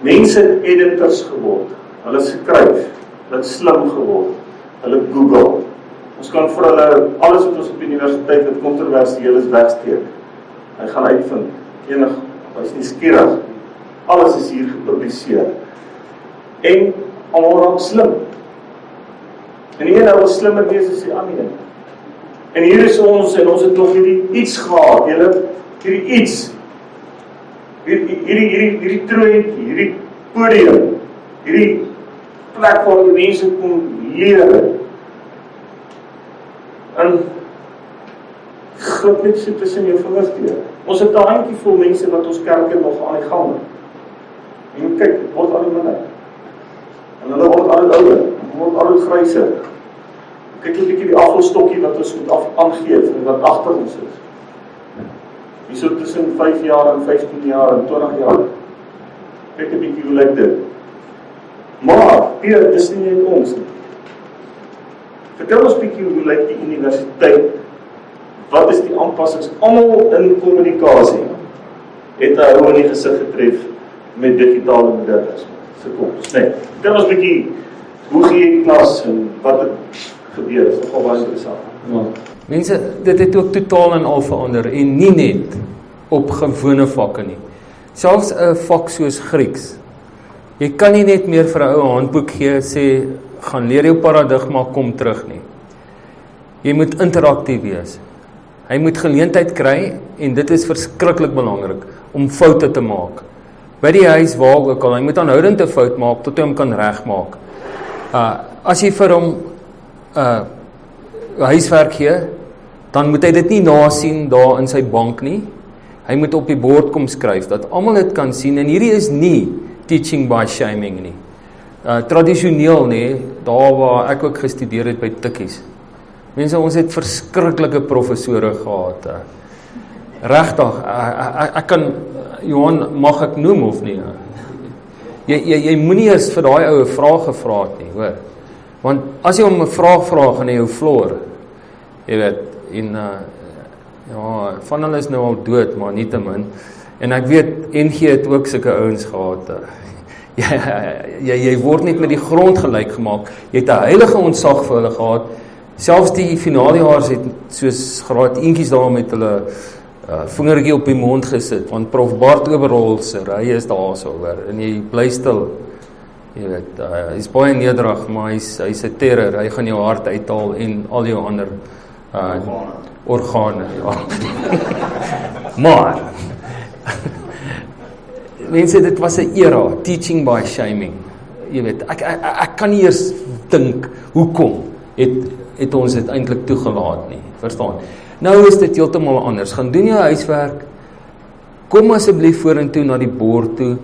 mense het editors geword. Hulle is skryf, hulle het slim geword. Hulle Google. Ons kan vir hulle alles wat ons op die universiteit wat kontroversieel is wegsteek. Hy gaan uitvind. Enig, hy is nuuskierig. Alles is hier gepubliseer. En almal raak slim. En die een ou is slimmer wees as die ander. En hier is ons en ons het nog hierdie iets gehad. Hierdie iets. Hierdie troontjie, hierdie podium, hierdie plek waar die mense kon leer. En glip net so tussen jou vingers deur. Ons het 'n handjie vol mense wat ons kerke nog aan die gang het. En kyk, dit word al minder. En hulle word al ouer, word al gryser. Kyk net 'n bietjie die afvalstokkie wat ons moet aangee en wat agter ons is. Hierso tussen 5 jaar en 15 jaar en 20 jaar. Kyk 'n bietjie hoe lyk dit. Maar, Pierre, dis nie net ons nie. Vertel ons bietjie hoe lyk die universiteit. Wat is die aanpassings? Almal in kommunikasie het 'n hou in die gesig getref met digitale modernisme. So kom, nee. Vertel ons bietjie, hoe gee jy klas en wat het gebeur? Is nogal baie interessant. Ja. Mense, dit het ook totaal en al verander en nie net op gewone vakke nie. Selfs 'n vak soos Grieks. Jy kan nie net meer vir 'n ou handboek gee, sê, gaan leer jou paradigma, kom terug nie. Jy moet interaktief wees. Hy moet geleentheid kry, en dit is verskriklik belangrik, om foute te maak. By die huis, waar ook al, hy moet aanhoudend 'n fout maak, tot hy hom kan regmaak. As jy vir hom huiswerk gee, dan moet hy dit nie nasien daar in sy bank nie. Hy moet op die bord kom skryf, dat almal dit kan sien, en hierdie is nie teaching by shaming nie. Tradisioneel nie, daar waar ek ook gestudeer het by Tikkies. Mense, ons het verskriklike professore gehad. Regtig, ek kan, Johan, mag ek noem of nie? Jy moenie eers vir daai ou 'n vraag gevra het nie, hoor. Want as jy hom 'n vraag vra, gaan hy jou floor. Jy weet, en ja, van hulle is nou al dood, maar nietemin. En ek weet, NG het ook sulke ouens gehad. Jy word net met die grond gelyk gemaak. Jy het 'n heilige ontzag vir hulle gehad. Selfs die finalejaars het soos graad eentjies daar met hulle vingertjie op die mond gesit, want Prof Bart Oberholzer, hy is daar so hoor, en jy bly stil. Jy weet, hy's baie nederig, maar hy's 'n terror. Hy gaan jou hart uithaal en al jou ander organe, ja. Maar mense, dit was 'n era, teaching by shaming. Jy weet, ek kan nie eers dink hoekom het ons dit eintlik toegelaat nie. Verstaan? Nou is dit heeltemal anders. Gaan doen jou huiswerk. Kom asseblief vorentoe na die bord toe.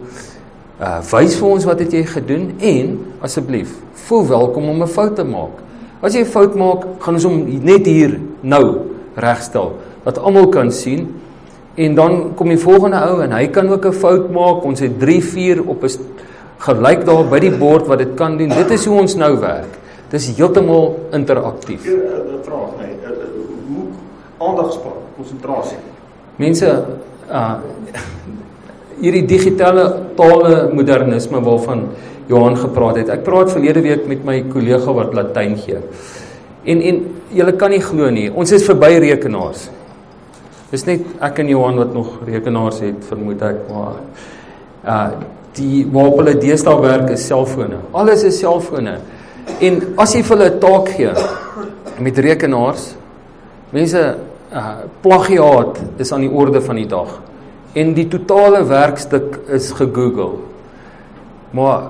Wys vir ons wat het jy gedoen en asseblief voel welkom om 'n fout te maak. As jy 'n fout maak, gaan ons hom net hier nou regstel, dat almal kan sien. En dan kom die volgende ou en hy kan ook 'n fout maak. Ons het 3, 4 op 'n gelyk daar by die bord wat dit kan doen. Dit is hoe ons nou werk. Dit is heeltemal interaktief. 'n vraag, nee. Hoe aandagsspan, konsentrasie? Mense, hierdie digitale tale modernisme waarvan Johan gepraat het. Ek praat verlede week met my kollega wat Latyn gee. En julle kan nie glo nie, ons is verby rekenaars. Dis net ek en Johan wat nog rekenaars het, vermoed ek, maar die waarop hulle deesdae werk is selfone. Alles is selfone. En as jy vir hulle 'n taak gee met rekenaars, mense, plagiaat is aan die orde van die dag. En die totale werkstuk is gegoogel. Maar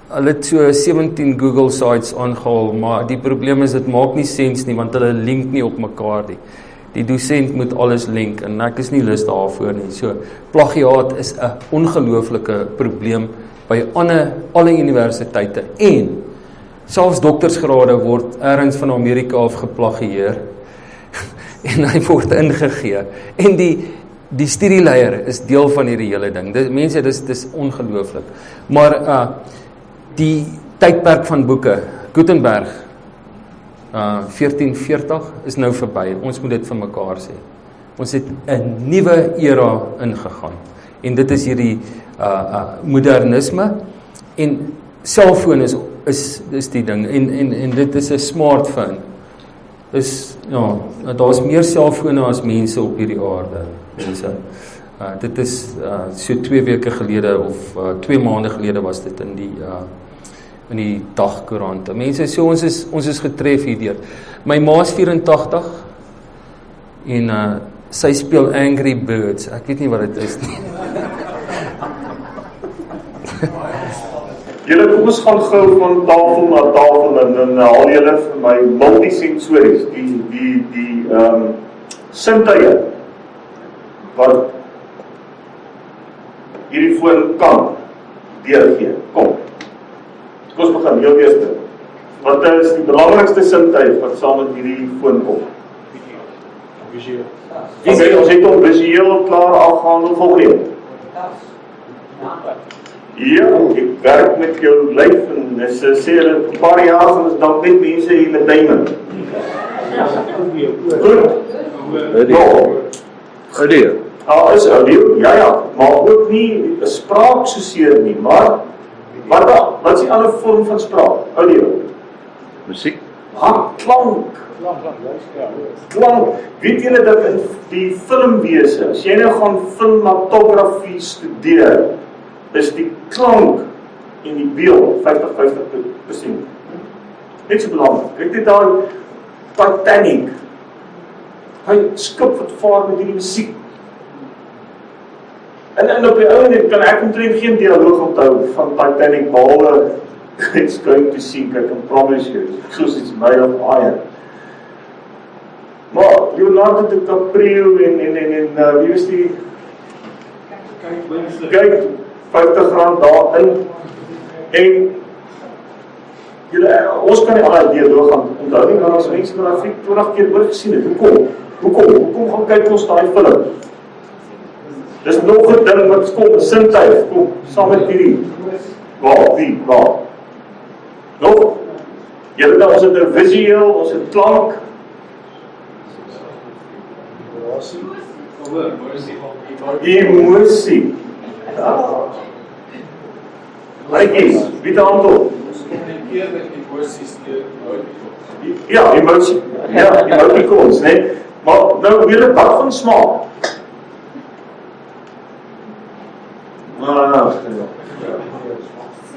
hulle het so 17 Google sites aangehaal, maar die probleem is, dit maak nie sens nie, want hulle link nie op mekaar nie. Die dosent moet alles link, en ek is nie lus daarvoor nie. So, plagiaat is 'n ongelooflike probleem by alle universiteite. En selfs doktersgrade word ergens van Amerika af geplagieer en hy word ingegee. En die studieleier is deel van hierdie hele ding. Mense, dis ongelooflik. Maar die tydperk van boeke, Gutenberg, 1440 is nou verby. Ons moet dit vir mekaar sê. Ons het 'n nuwe era ingegaan. En dit is hierdie modernisme. En selfoon is die ding. En dit is 'n smartphone. Ja, daar's meer selfone as mense op hierdie aarde. Mense. Dit is so 2 weke gelede of 2 maande gelede was dit in die dagkoerante. Mense, so ons is getref hierdeur. My ma's 84 en sy speel Angry Birds. Ek weet nie wat dit is nie. Julle, kom ons gaan gou van tafel na tafel en dan haal julle vir my multisensories, die sintuie wat hierdie foon kan deurgee. Kom ons begin heel eerste. Wat is die belangrikste sintuig wat saam met hierdie foon kom? visueel. Ons het hom visueel klaar afgehandel volgende. Ja, ek werk met jou lyf en sê hulle 'n paar jaar gaan ons dalk net mense hier met diamond. Goed. Hierdie. Is audio, ja, maar ook nie 'n spraak soseer nie, maar wat is die ander vorm van spraak? Audio. Musiek. Klank. Klank. Weet julle dat in die filmwese, as jy nou gaan filmatografie studeer, is die klank en die beeld 50-50%. Net so belangrik. Ek het daar Titanic. Hy skip wat vaar met die musiek. En op die ouene kan ek omtrent geen dialoog onthou van Titanic behalwe it's going to sink, I can promise you, soos it's made of iron. Maar Leonardo DiCaprio en wie is die kyk R50 daarin en ons kan nie al die dialoog gaan onthou nie, maar as mense maar 20 keer oor gesien het, hoekom gaan kyk ons daai film? Dis nog 'n ding wat kom, 'n sintuig, kom, saam met hierdie. Waar? Nog? Julle nou, ons het 'n visueel, ons het klank. Emosie. Maatjies, wie het antwoord? Ja, emosie. Ja, emoticons, né? Maar nou weer wat van smaak?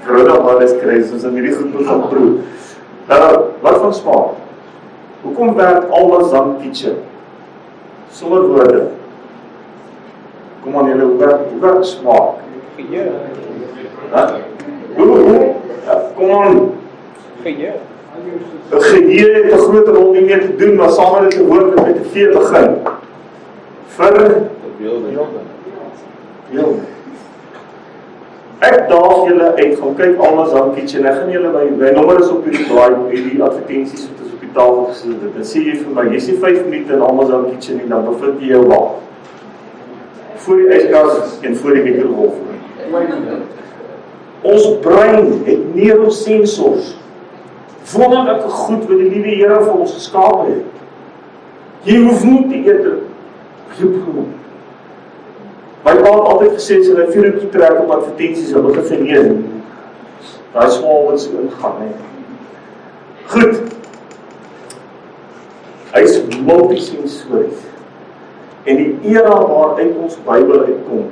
Corona maar is crazy, ons het hierdie goed moet gaan proe. Wat van smaak? Hoekom werk alles dan kitchen? Sonder woorde. Kom aan julle, hoe werk smaak? Kom aan. Geheue het 'n groot rol nie meer te doen, maar saam met dit 'n woord met 'n V begin. Ek daag julle uit, gaan kyk almal aan kitchen. Ek gaan julle my nommer is op hierdie blaai, hierdie advertensies wat is op die tafel gesit het. Dan sê jy vir my, jy sê 5 minute in almal aan kitchen en dan bevind jy jou waar. Voor die yskas en voor die mikrogolf. Ons brein het neurosensors. Wonderlike goed wat die liewe Here vir ons geskaap het. Jy hoef nie te eet. My pa het altyd gesê, as hy 'n vuurtjie trek op advertensies, dan begin sy lees. Daai swaal wat so ingaan, hè. Goed. Hy is multisensories. En die era waaruit ons Bybel uitkom,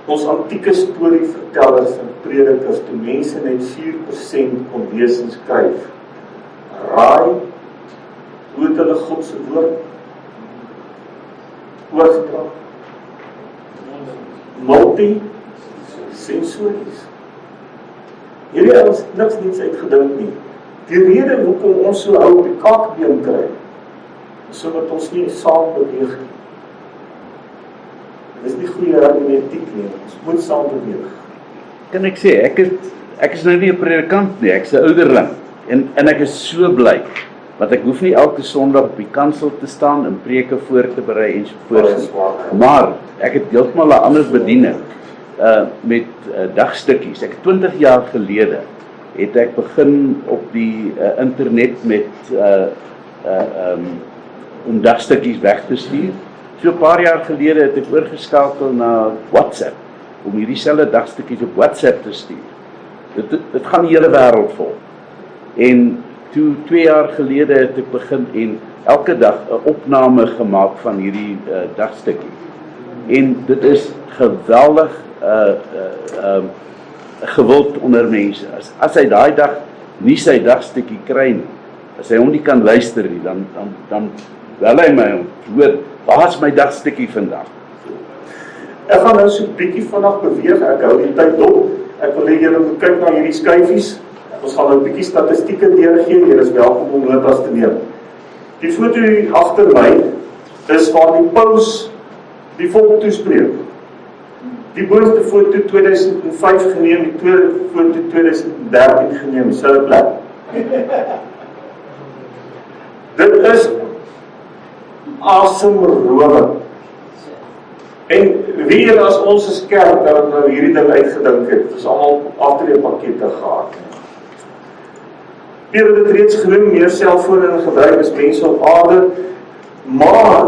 ons antieke storievertellers en predikers, toe mense net 4% kon lees en skryf. Raai, hoe het hulle God se woord oorgedra? Multisensories. Hierdie ouens niks niets uitgedink nie. Die rede hoekom ons so ou op die kakbeen kry, is sodat ons nie saam beweeg nie. Dit is nie goeie hermeneutiek nie, ons moet saam beweeg. Kan ek sê, ek is nou nie 'n predikant nie, ek is 'n ouderling. En ek is so bly, want ek hoef nie elke Sondag op die kansel te staan en preke voor te berei en so voort. Maar ek het heeltemal 'n ander bediening met dagstukkies. Ek 20 jaar gelede het ek begin op die internet met om dagstukkies weg te stuur. So 'n paar jaar gelede het ek oorgeskakel na WhatsApp om hierdie selfde dagstukkies op WhatsApp te stuur. Dit gaan die hele wêreld vol. En toe 2 jaar gelede het ek begin en elke dag 'n opname gemaak van hierdie dagstukkie. En dit is geweldig gewild onder mense. As hy daai dag nie sy dagstukkie kry nie, as hy hom nie kan luister nie, dan wel hy my hoor, waar is my dagstukkie vandag? Ek gaan nou so 'n bietjie vinnig beweeg, ek hou die tyd dop. Ek wil hê julle moet kyk na hierdie skyfies. Ons gaan nou 'n bietjie statistieke deurgee, julle is welkom om notas te neem. Die foto hier agter my is waar die paus die volk toespreek. Die boonste foto 2005 geneem, die tweede foto 2013 geneem, dieselfde plek. Dit is asemrowing. En wie julle as ons as kerk dan nou hierdie ding uitgedink het, ons almal aftreepakkette gehad. Pierre het dit reeds genoem, meer selfone en gebruik as mense op aarde, maar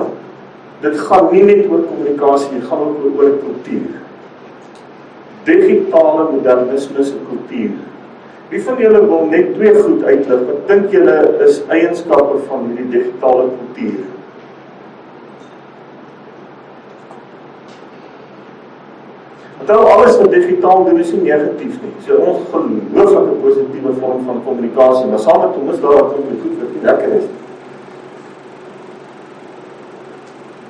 dit gaan nie net oor kommunikasie, dit gaan ook oor kultuur. Digitale modernisme is 'n kultuur. Wie van julle wil net twee goed uitlig? Wat dink julle is eienskappe van hierdie digitale kultuur? Onthou, alles wat digitaal doen is nie negatief nie. Dit is 'n ongelooflike positiewe vorm van kommunikasie, maar saam met hom is daar ook goed wat nie lekker is.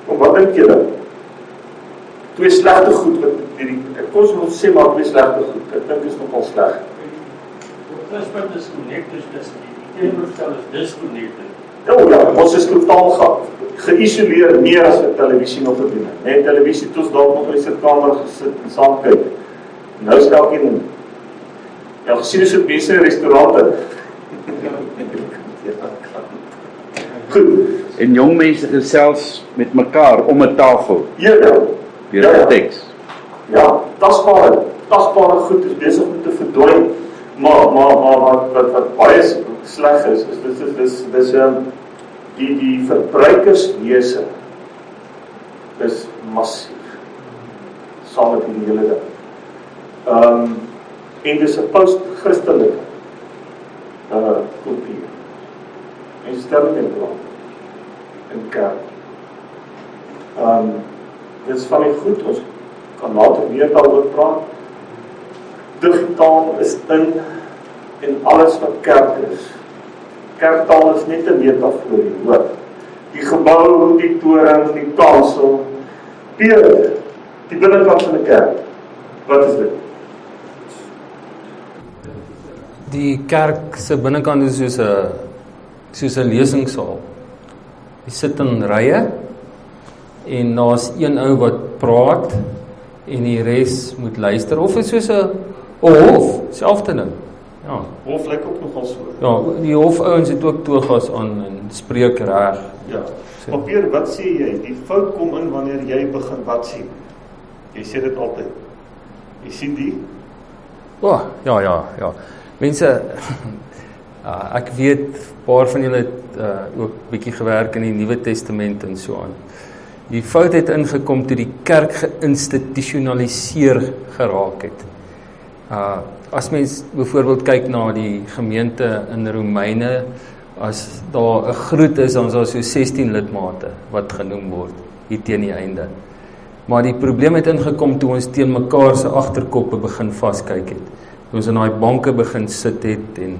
Wat dink julle? Twee slegte goed wat kom ons sê maar twee slegte goed. Ek dink is nogal sleg. First part is connected, die teenoorgestel is disconnected. Ja, ons is totaal geïsoleer meer as 'n televisie nog gedoen. Net televisie het ons dalk nog in die sitkamer gesit en saam kyk. Nou is elkeen gesien is dit mense in restaurante. Goed. En jong mense gesels met mekaar om 'n tafel. Ja. Deur teks. Ja, tasbare goed is besig om te verdwyn. Maar wat baie sleg is die verbruikerswese is massief saam met die hele ding. En dis 'n post-Christelike kultuur. En stel nie meer belang in kerk. Dit is van die goed, ons kan later weer daaroor praat. Digitaal is in alles wat kerk is. Kerktaal is net 'n metafoor, hoor. Die gebou, die toring, die kansel, die binnekant van 'n kerk. Wat is dit? Die kerk se binnekant is soos 'n lesingssaal. Jy sit in rye en daar's een ou wat praat en die res moet luister, of is soos 'n hof, selfde ding. Ja. Hof lyk ook nogal so. Ja, die hofouens het ook togas aan en spreek reg. Ja. Maar Pierre, wat sê jy? Die fout kom in wanneer jy begin wat sien. Jy sê dit altyd. Jy sien die? Ja. Mense, ek weet, paar van julle het ook bietjie gewerk in die Nuwe Testament en so aan. Die fout het ingekom toe die kerk geïnstitusionaliseer geraak het. As mens byvoorbeeld kyk na die gemeente in Romeine, as daar 'n groet is, dan is daar so 16 lidmate wat genoem word hier teen die einde. Maar die probleem het ingekom toe ons teen mekaar se agterkoppe begin vaskyk het. Toe ons in daai banke begin sit het en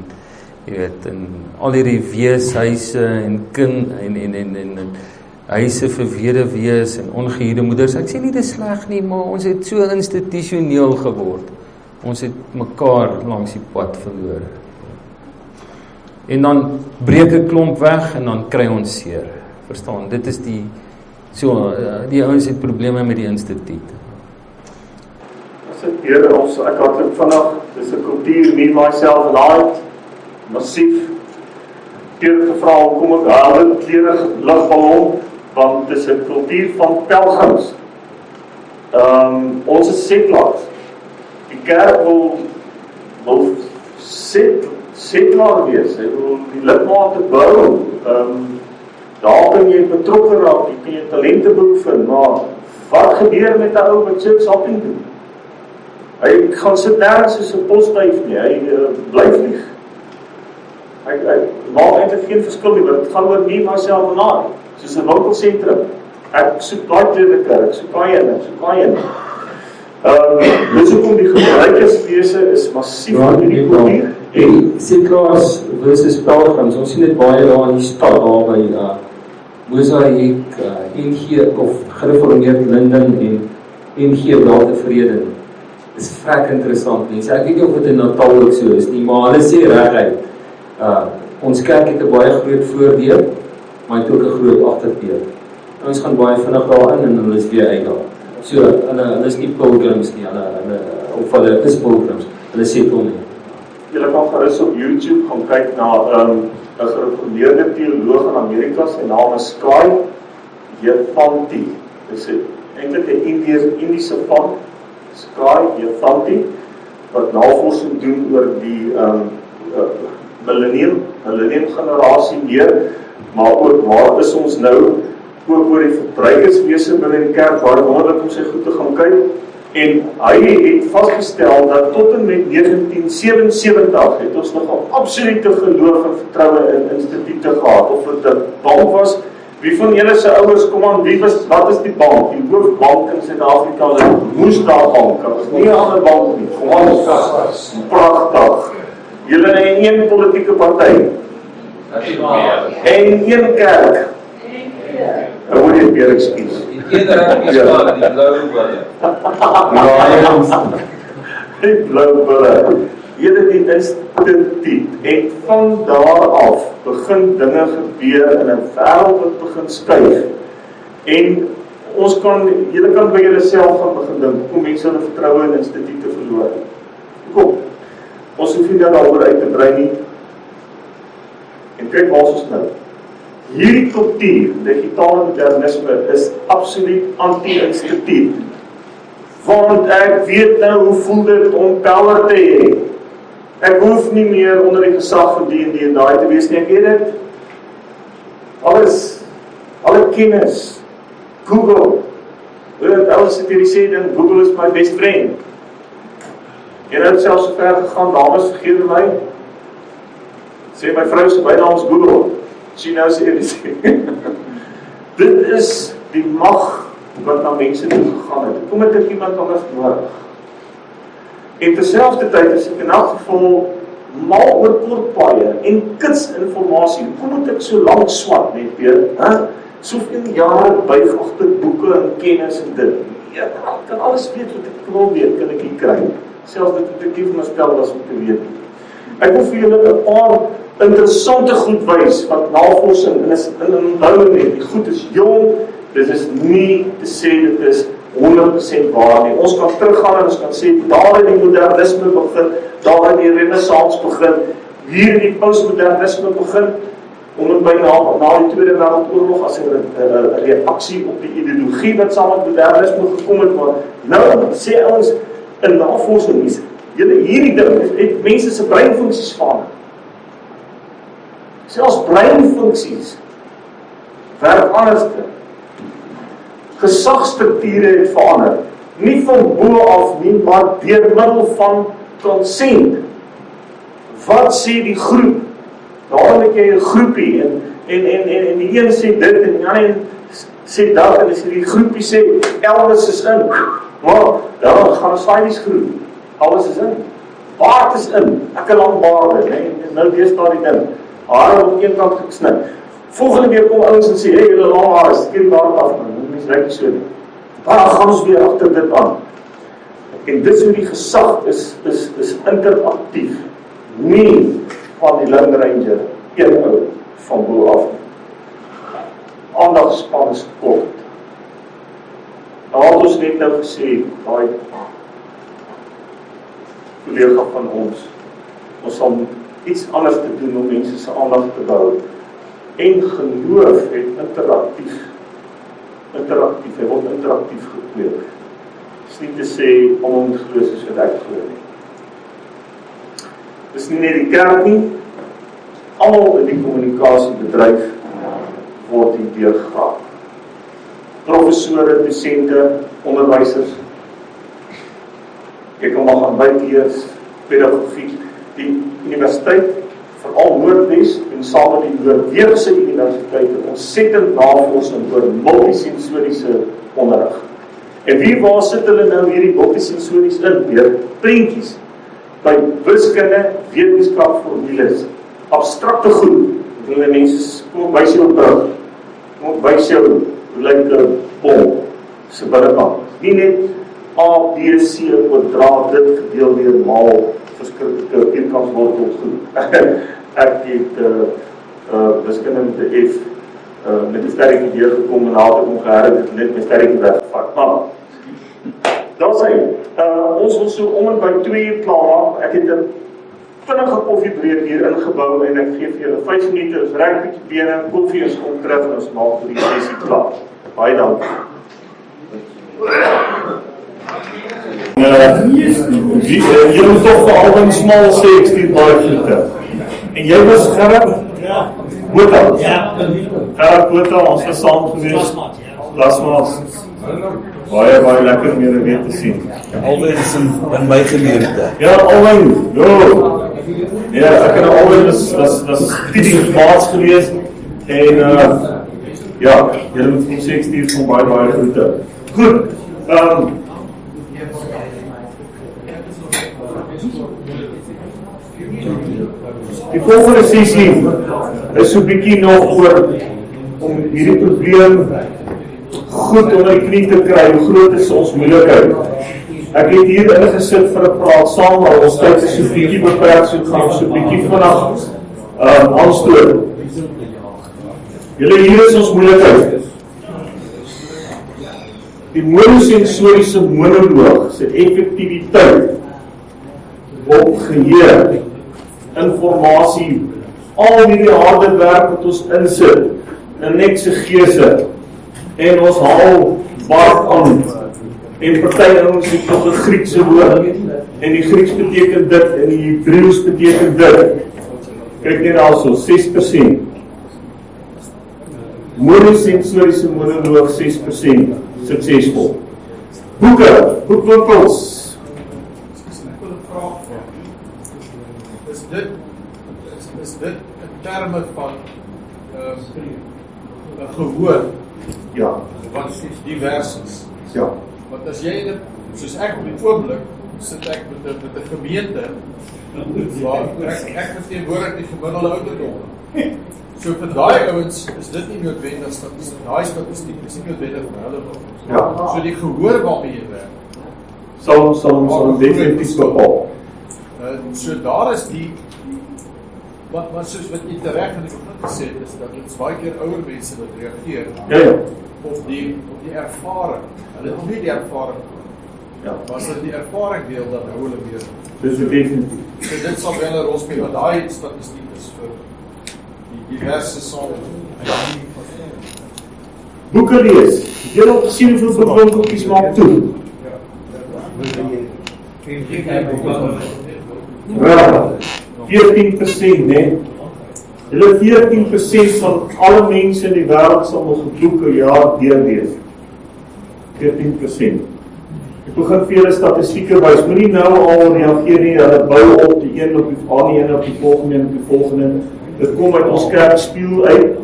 jy weet, en al hierdie weeshuise en en huise vir weduwees en ongehuwde moeders. Ek sê nie dis sleg nie, maar ons het so institusioneel geword. Ons het mekaar langs die pad verloor. En dan breek 'n klomp weg en dan kry ons seer. Verstaan? Dit is die ouens het probleme met die instituut. As ek Pierre, ek hardloop vandag, dis 'n kultuur, me, myself and I, massief. Pierre gevra hoekom ek haal dit klere lugballon, want dis 'n kultuur van pelgrims. Ons is setlaars. Die kerk wil setlaar wees, hy wil die lidmate bou, daar kan jy betrokke raak, jy kan jy talente beoefen, maar wat gebeur met 'n ou wat church hopping doen? Hy gaan sit nergens soos 'n posduif nie, hy bly vlieg. Hy maak eintlik geen verskil nie, want dit gaan oor me, myself en I, soos 'n winkelsentrum. Ek soek daai tweede kerk, ek soek daai een. Dis hoekom die gebruikerswese is massief in die kultuur. En setlaars versus pelgrims, ons sien dit baie daar in die stad, daar by Mosaïek, NG of gereformeerd Linden en NG Brate Vrede. Dis vrek interessant mense. Ek weet nie of dit in Natal ook so is nie, maar hulle sê reguit, ons kerk het 'n baie groot voordeel, maar het ook 'n groot agterdeel. Ons gaan baie vinnig daarin en hulle is weer uit daar. So, hulle is nie pilgrims nie, hulle is pilgrims, hulle settle nie. Julle kan gerus op YouTube gaan kyk na 'n gereformeerde teoloog in Amerika, sy naam is Sky. Yefanti. Dis eintlik 'n Indiese van Sky Yefanti wat navorsing doen oor die millennium generasie meer, maar ook waar is ons nou, ook oor die verbruikerswese binne die kerk, waar wonderlik om sy goed te gaan kyk, en hy het vasgestel dat tot en met 1977 het ons nogal absolute geloof en vertroue in instituute gehad, of dit 'n bank was. Wie van julle se ouers kom aan, wat is die bank? Die hoofbank in Suid-Afrika moes daar bank, dat was nie 'n ander bank nie. Kom aan, pragtig. Julle in een politieke party. En een kerk. Nou moet jy weer ekskuus. Die blou bulle. Die blou bulle. Julle die instituut. En van daar af begin dinge gebeur in 'n wêreld wat begin skuif. En julle kan by julleself gaan begin dink, hoe mense hulle vertroue in instituute verloor. Kom, ons hoef nie daaroor uit te brei nie. En kyk waar ons nou. Hierdie kultuur, digitale modernisme, is absoluut anti-instituut. Want ek weet nou hoe voel dit om power te hê. Ek hoef nie meer onder die gesag van die en daai te wees nie, ek weet dit. Alle kennis, Google, alles het hierdie sê, dan Google is my best friend. En het selfs so ver gegaan, dames vergeet my, sê my vrou se bynaam is Google, sy nou sê hierdie sê. Dit is die mag wat na mense toe gegaan het. Kom het ek iemand anders nodig. En terselfdertyd is ek in elk geval mal oor kortpaaie en kitsinformasie. Hoe moet ek so lank swat, net Pierre? Soveel jare buig agter boeke en kennis en dit. Ja, ek kan alles weet wat ek wil weet, kan ek hier kry. Selfs dit wat ek nie veronderstel was om te weet. Ek wil vir julle 'n paar interessante goed wys wat navorsing in onthou net. Die goed is jong, dit is nie te sê dit is 100% waar nie. Ons kan teruggaan en ons kan sê, daar het die modernisme begin, daar het die renaissance begin, hier het die postmodernisme begin, omdat byna na die Tweede Wêreldoorlog as 'n reaksie op die ideologie wat saam met modernisme gekom het, maar nou sê ons in navorsing is, hierdie ding het mense se breinfunksies verander. Selfs breinfunksies werk anders. Gesagstrukture het verander. Nie van bo af nie, maar deur middel van konsent. Wat sê die groep? Daarom het jy 'n groepie en die een sê dit en die ander sê dat en as die groepie sê Elvis is in. Maar dan gaan 'n Sailies groep. Alles is in. Baard is in. Ek 'n lang baard, nee, nou weer staan die ding. Hare op een kant gesny. Volgende week kom ouens en sê, hey, julle lang hare, skeer die baard af, man. Mens lyk nie so nie. Maar dan gaan ons weer agter dit aan. En dit is hoe die gesag is interaktief. Nie van die Lone Ranger, een ou van bo af. Aandagspan is kort. Daar het ons net nou gesê, daai kollega van ons sal iets anders te doen om mense se aandag te bou. En geloof het interaktief, hy word interaktief gekweek. Dit is nie te sê, almal moet glo soos wat ek glo nie. Dis nie net die kerk nie, almal in die kommunikasiebedryf word hierdeur gegaan. Professore, dosente, onderwysers, jy kan maar gaan bylees, pedagogiek, die universiteit, veral Noordwes en saam met die Noordweegse universiteite, ontsettend navorsing oor multisensoriese onderrig. En waar sit hulle nou hierdie multisensories in? Weer prentjies, by wiskunde, wetenskap, formules, abstrakte goed, hulle mense, kom ek wys jou op brug, kom ek wys jou, hoe lyk 'n bom, se binnekant, nie net A, B, C, kwadraat, dit gedeel deur maal, verskriklike eenkantswortel goed. Ek het wiskunde met 'n F, met 'n sterretjie deurgekom en later kom geherre, dit net my sterretjie weggevat. Maar, daar sê, ons wil so om en by 2 uur klaar, ek het 'n vinnige koffiebreek hier ingebou en ek gee vir julle 5 minute, ons rek bietjie bene, koffie, ons kom terug en ons maak vir die sessie klaar. Baie dankie. Jy moet toch vir Alwyn Smal sê, ek stuur baie groete. En jy was Gerrit? Ja. Bota? Ja. Gerrit Bota, ons was saam gewees. Klasmaats. Baie lekker om julle weer te sien. Alwyn is in my gemeente. Ja, Alwyn. Ja, ek en Alwyn was tidig maats gewees. En ja, julle moet vir sê, ek stuur van baie groete. Goed. Die volgende sessie is so bietjie nog oor om hierdie probleem goed onder die knie te kry. Hoe groot is ons moeilikheid? Ek het hier ingesit vir 'n praat saam, maar ons tyd is so bietjie beperk, so gaan so bietjie vinnig aanstoot. Julle, hier is ons moeilikheid. Die monosensoriese monoloog se effektiwiteit op geheue, informasie, al hierdie harde werk wat ons insit in eksegese, en ons haal baard aan, en party ouens het tot 'n Griekse woord, en die Grieks beteken dit, en die Hebreeus beteken dit. Kyk net daarso, 6%. Monosensoriese monoloog 6% suksesvol. Boekwinkels. Is dit in terme van gehoor? Ja. Wat divers is? Ja. Want as jy, soos ek op die oomblik, sit ek met 'n gemeente, waar ek verteenwoordig die gemiddelde ouderdom. So vir daai ouens is dit nie noodwendig, daai statistiek is nie noodwendig relevant. Ja. So die gehoor waarmee jy werk, sal definitief bepaal. So daar is die maar soos wat jy tereg in die begin gesê het, is dat dit baie keer ouer mense wat reageer op die ervaring. Hulle het nie die ervaring, maar as hulle die ervaring deel, dan hou hulle meer. Dis definitief. So dit sal wel 'n rol speel, want daai statistiek is vir die diverse sale. Boeke lees. Jy het gesien hoeveel boekwinkeltjies maak toe. Ja, 14%, né? Hulle 14% van alle mense in die wêreld sal nog 'n boek per jaar deurlees. 14%. Ek begin vir julle statistieke wys. Moenie nou al reageer nie, hulle bou op die een op die een op die volgende. Dit kom uit ons kerkspieël uit.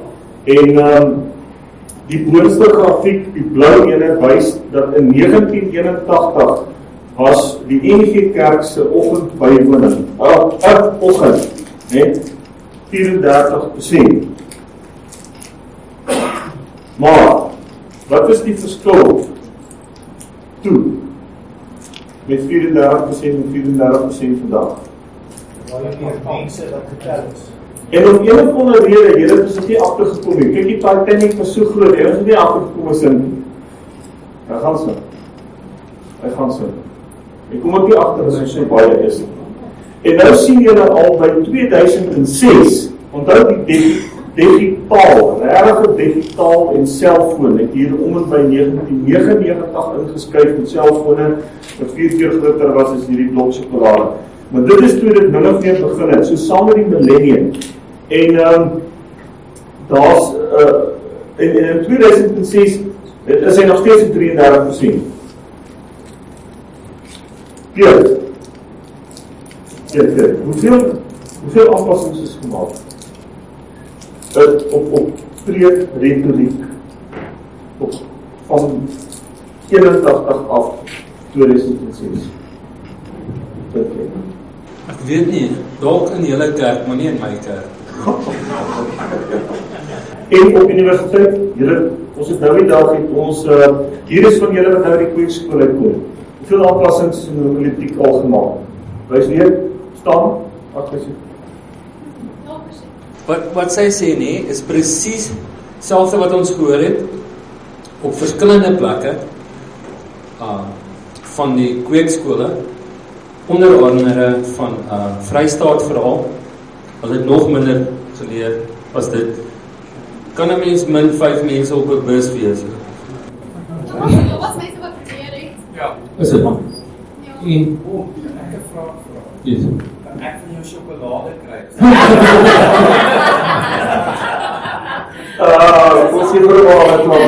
En die boonste grafiek, die blou ene, wys dat in 1981 was die NG Kerk se oggendbywoning, oggend, net 34%. Maar, wat is die verskil toe, met 34% en 34% vandag? En om een of ander rede, julle is dit nie agtergekom nie. Kyk, die Titanic was so groot, hy was nie agtergekom as in. Hy gaan sin. Ek kom ook nie agter as hy so baie is. En nou sien julle al by 2006, onthou die digitaal, regtig digitaal en selfoon, het hier om en by 1999 ingeskryf met selfone, wat 4 keer groter was as hierdie blok sjokolade. Maar dit is toe dit min of meer begin het, so saam met die millennium. En daar's in 2006 is hy nog steeds 33%. Pierre, hoeveel aanpassings is gemaak? Op preek retoriek van 81 af 2006. Ek weet nie, dalk in julle kerk, maar nie in my kerk. En op universiteit, ons het nou die dag het ons, hier is van julle wat nou die kweekskool uitkom. Hoeveel aanpassings in politiek al gemaak? Wys weer, staan, wat is dit? Wat sy sê nie, is presies selfde wat ons gehoor het op verskillende plekke van die kweekskole, onder andere van Vrystaat verhaal, hulle het nog minder geleer as dit. Kan 'n mens min 5 mense op 'n bus wees, Is dit? En Ek 'n vraag vra. yes. Kan ek van jou sjokolade kry? Kom sê vir wat man.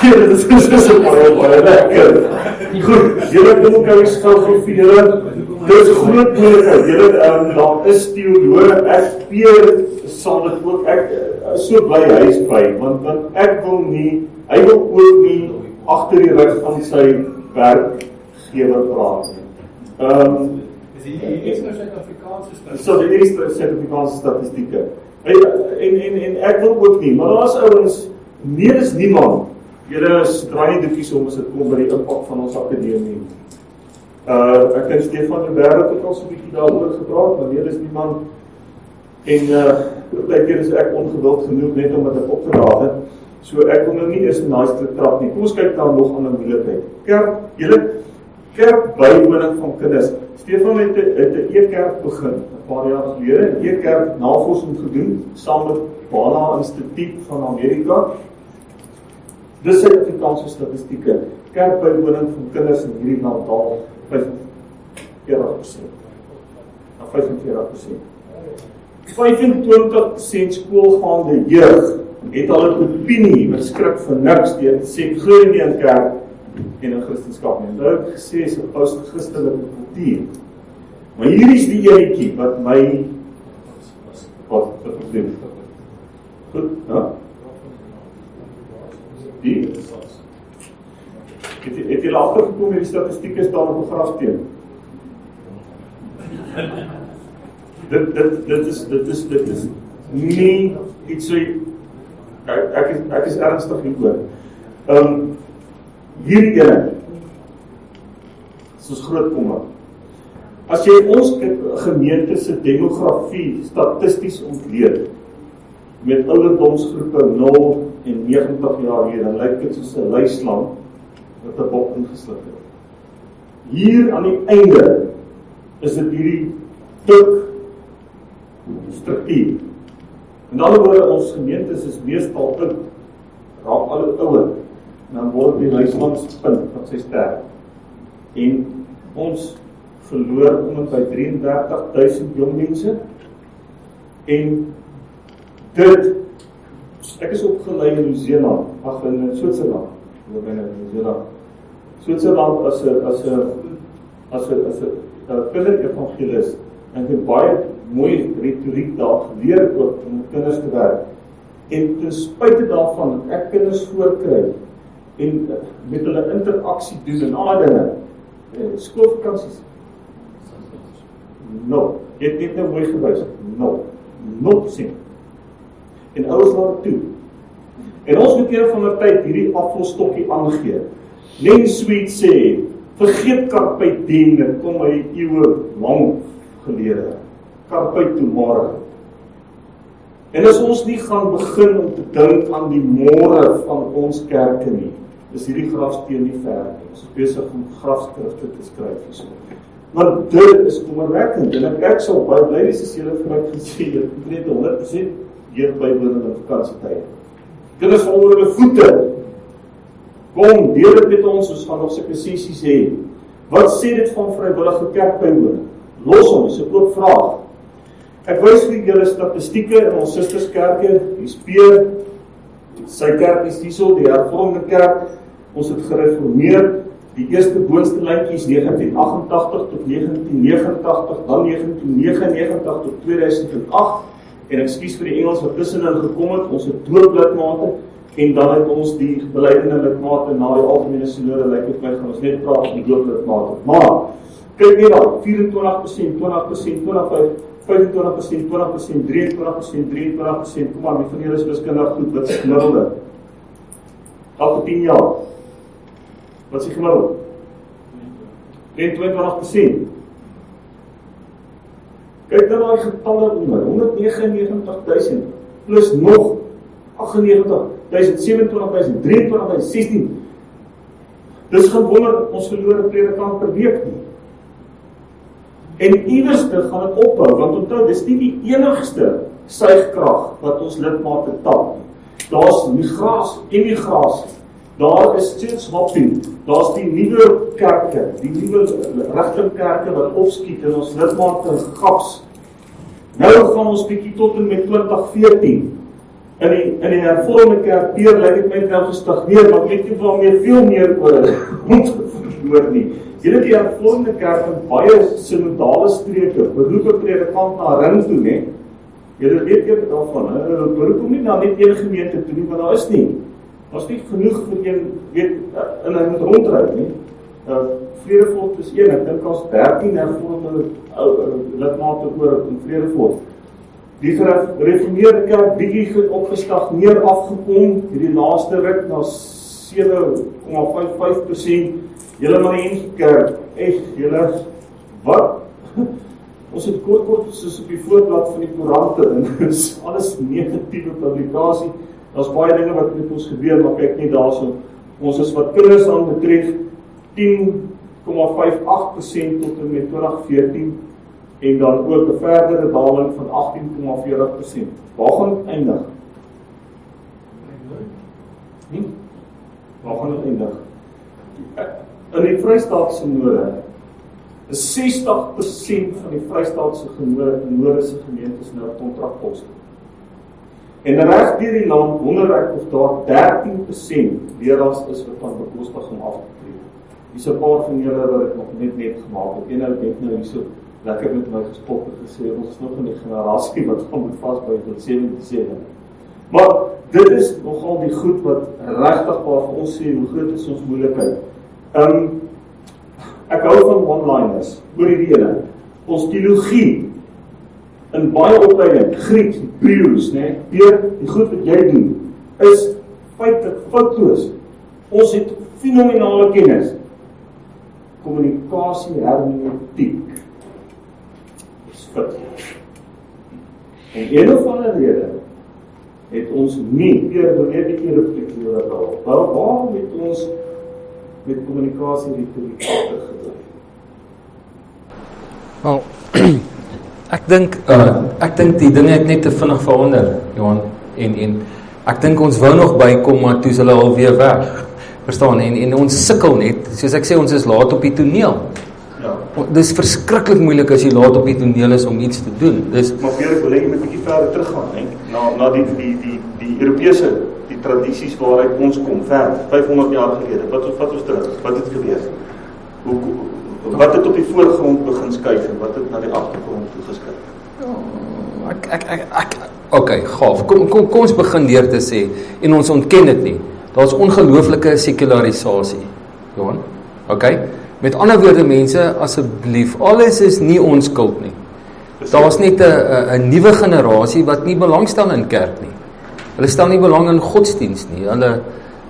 Dit is so baie lekker. Goed, julle kom eens gou vir julle. Dit is groot moeilikheid. Julle daar is teoloë, ek Pierre sal dit ook ek so bly hy is by, want ek wil nie, hy wil ook nie agter die rug van sy werkgewer praat nie. Is die nou Suid-Afrikaanse statistiek? So die eerste Suid-Afrikaanse statistieke. En ek wil ook nie, maar daar is ouens, meer is niemand. Julle draai nie doekies om as dit kom by die impak van ons akademie. Ek dink Stefan de Berg het al so 'n bietjie daaroor gepraat, maar meer is niemand. En partykeer is ek ongewild genoeg net om dit op te raak. So ek wil nou nie eers 'n nice trap nie. Kom ons kyk dan nog aan 'n moeilikheid. Kerk bywoning van kinders. Stefan het 'n e-kerk begin 'n paar jaar gelede, 'n e-kerk navorsing gedoen saam met Bana Instituut van Amerika. Dis Suid-Afrikaanse statistieke. Kerkbywoning van kinders in hierdie land daal 45%. Na 45%. 25% skoolgaande jeug het al 'n opinie wat skrik vir niks deur te sê glo nie in kerk en in Christendom nie. Nou het gesê is 'n post-Christelike kultuur. Maar hier is die enetjie wat my wat doen. Goed, ja? Die het jy later gekom met die statistiek is daar op 'n grafsteen. Dit is nie iets so ek is ernstig hieroor. Hierdie ene is ons groot kommer. As jy ons gemeente se demografie statisties ontleed met ouderdomsgroepe 0 en 90 jaar hier, dan lyk dit soos 'n luislang wat 'n bok ingesluk het. Hier aan die einde is dit hierdie tuk struktuur. En dan word ons gemeentes is meestal oud, raak al ouer, en dan word die luisterlandspunt van sy sterk. En ons verloor om by 33.000 jong mense, en dit, ek is opgelei in Nieu-Seeland, in Switserland, Switserland as 'n kinderevangelis, en ek het baie mooi retoriek daar geleer ook om met kinders te werk. En ten spyte daarvan dat ek kinders voorkry en met hulle interaksie doen en al dinge, skoolvakansies. No, jy het net nou mooi gewys. No, 0%. En ouers laat toe. En ons moet een van die tyd hierdie afvalstokkie aangee. Len Sweet sê, vergeet carpe diem, dit kom by eeue lang gelede. Carpe tomorrow. En as ons nie gaan begin om te dink aan die môre van ons kerke nie, is hierdie grafsteen nie ver nie. Ons is besig om grafskrifte te skryf. Maar dit is kommerwekkend, en ek sal baie bly wees as julle vir my gesê, jy het net 100% jeugbywoning in vakansietyd. Kinders val oor hulle voete. Kom, deel dit met ons gaan nog sulke sessies hê. Wat sê dit van vrywillige kerkbywoning? Los ons, ek ook vraag. Ek wys vir julle statistieke in ons susterskerke, die Pierre, sy kerk is hierso, die hervormde kerk, ons het gereformeer, die eerste boonste lyntjie is 1988 tot 1989, dan 1999 tot 2008, en ekskuus vir die Engels wat tussenin gekom het, ons het dooplidmate, en dan het ons die beleidende lidmate na die algemene sinode, lyk het my, gaan ons net praat van die dooplidmate. Maar, kyk net dan, 24%, 20%, 25%, 20%, 23%, kom maar, wie van julle is wiskundig goed, wat is gemiddelde? Elke 10 jaar. Wat is die gemiddelde? 22%. Kyk dan die getalle onder, 199.000, plus nog 98.000, 27.000, 23.000, 16. Dis gewonder, ons verloor 'n predikant per week nie. En iewerste gaan dit ophou, want onthou, dis nie die enigste suigkrag wat ons lidmate tap nie. Daar's migrasie, emigrasie. Daar is steeds hopping. Daar's die nuwe kerke, die nuwe rigtingkerke wat opskiet en ons lidmate gaps. Nou gaan ons bietjie tot en met 2014. In die hervormde kerk Pierre lyk dit my nou gestagneer, maar ek weet nie waarmee veel meer oor nie. Julle die hervormde kerk in baie sinodale streke, beroep 'n predikant na ring toe, né? Julle weet eers daarvan, beroep hom nie na net een gemeente toe nie, want daar is nie. Daar's nie genoeg vir een, weet, en hy moet rondry, nie? Vredefort is een, ek dink as 13 hervormde lidmate oor in Vredefort. Die gereformeerde kerk bietjie opgestagneer afgekom, hierdie laaste ruk na 7,55%. Julle Mariense kerk, julle, wat? Ons het kort soos op die voorblad van die koerante, en is alles negatiewe publikasie. Daar's baie dinge wat met ons gebeur, maar kyk net daarso. Ons is wat kinders aan betref, 10,58% tot en met 2014, en dan ook 'n verdere daling van 18,40%. Waar gaan dit eindig? Waar gaan dit eindig? In die Vrystaatse Sinode is 60% van die Vrystaatse Sinode gemeentes nou kontrakposte. En reg deur die land wonder ek of daar 13% leraars is wat van bekostig om af te tree. Dis 'n paar van julle wat ek nog net gemaak het. Een net nou hierso lekker met my gespot en gesê, ons is nog in die generasie wat gaan moet vasbyt tot 77. Maar dit is nogal die goed wat regtig waar vir ons sê, hoe groot is ons moeilikheid. Ek hou van one-liners, oor die ene. Ons teologie, in baie opleiding, Grieks, Hebreëus, né, die goed wat jy doen, is feitelik foutloos. Ons het fenomenale kennis. Kommunikasie, hermeneutiek. En een of ander rede het ons nie, Pierre, wanneer die keer reflekteer dat al, waarom het ons met kommunikasie retoriek gedryf? Wel, ek dink die dinge het net te vinnig verander, Johan, en ek dink ons wou nog bykom, maar toe is hulle alweer weg, verstaan, en ons sukkel net, soos ek sê, ons is laat op die toneel. Dis verskriklik moeilik as jy laat op die toneel is om iets te doen. Maar Pierre, ek wil hê jy moet 'n bietjie verder teruggaan, na die Europese, die tradisies waaruit ons kom, ver, 500 jaar gelede. Wat ons terug? Wat het gebeur? Wat het op die voorgrond begin skuif en wat het na die agtergrond toe geskuif? Okay, gaaf. Kom ons begin deur te sê, en ons ontken dit nie. Daar's ongelooflike sekularisasie, Johan. Okay? Met ander woorde, mense, asseblief, alles is nie ons skuld nie. Daar's net 'n nuwe generasie wat nie belangstel in kerk nie. Hulle stel nie belang in godsdienst nie.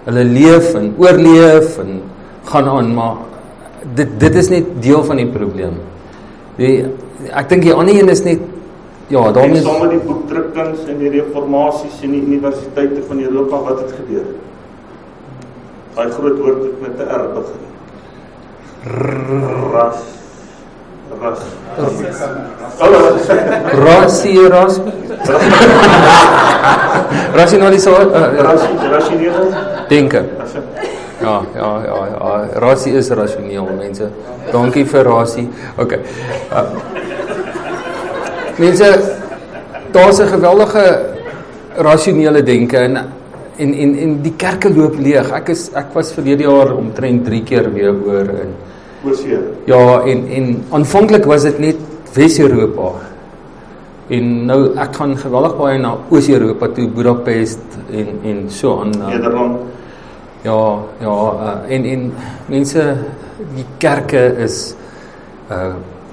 Hulle leef en oorleef en gaan aan, maar dit is net deel van die probleem. Ek dink die ander een is net, ja, daarmee saam met die boekdrukkings en die reformasies en die universiteite van Europa, wat het gebeur? Daai groot woord het met 'n R begin. Rasioneel denke. Ja, rasie is rasioneel, mense. Dankie vir rasie. Okay. Mense, daar's 'n geweldige rasionele denke en die kerke loop leeg. Ek was verlede jaar omtrent 3 keer weer oor in Oorsee. Ja, en aanvanklik was dit net Wes-Europa. En nou ek gaan geweldig baie na Oos-Europa toe, Budapest en so aan. Nederland. En mense, die kerke is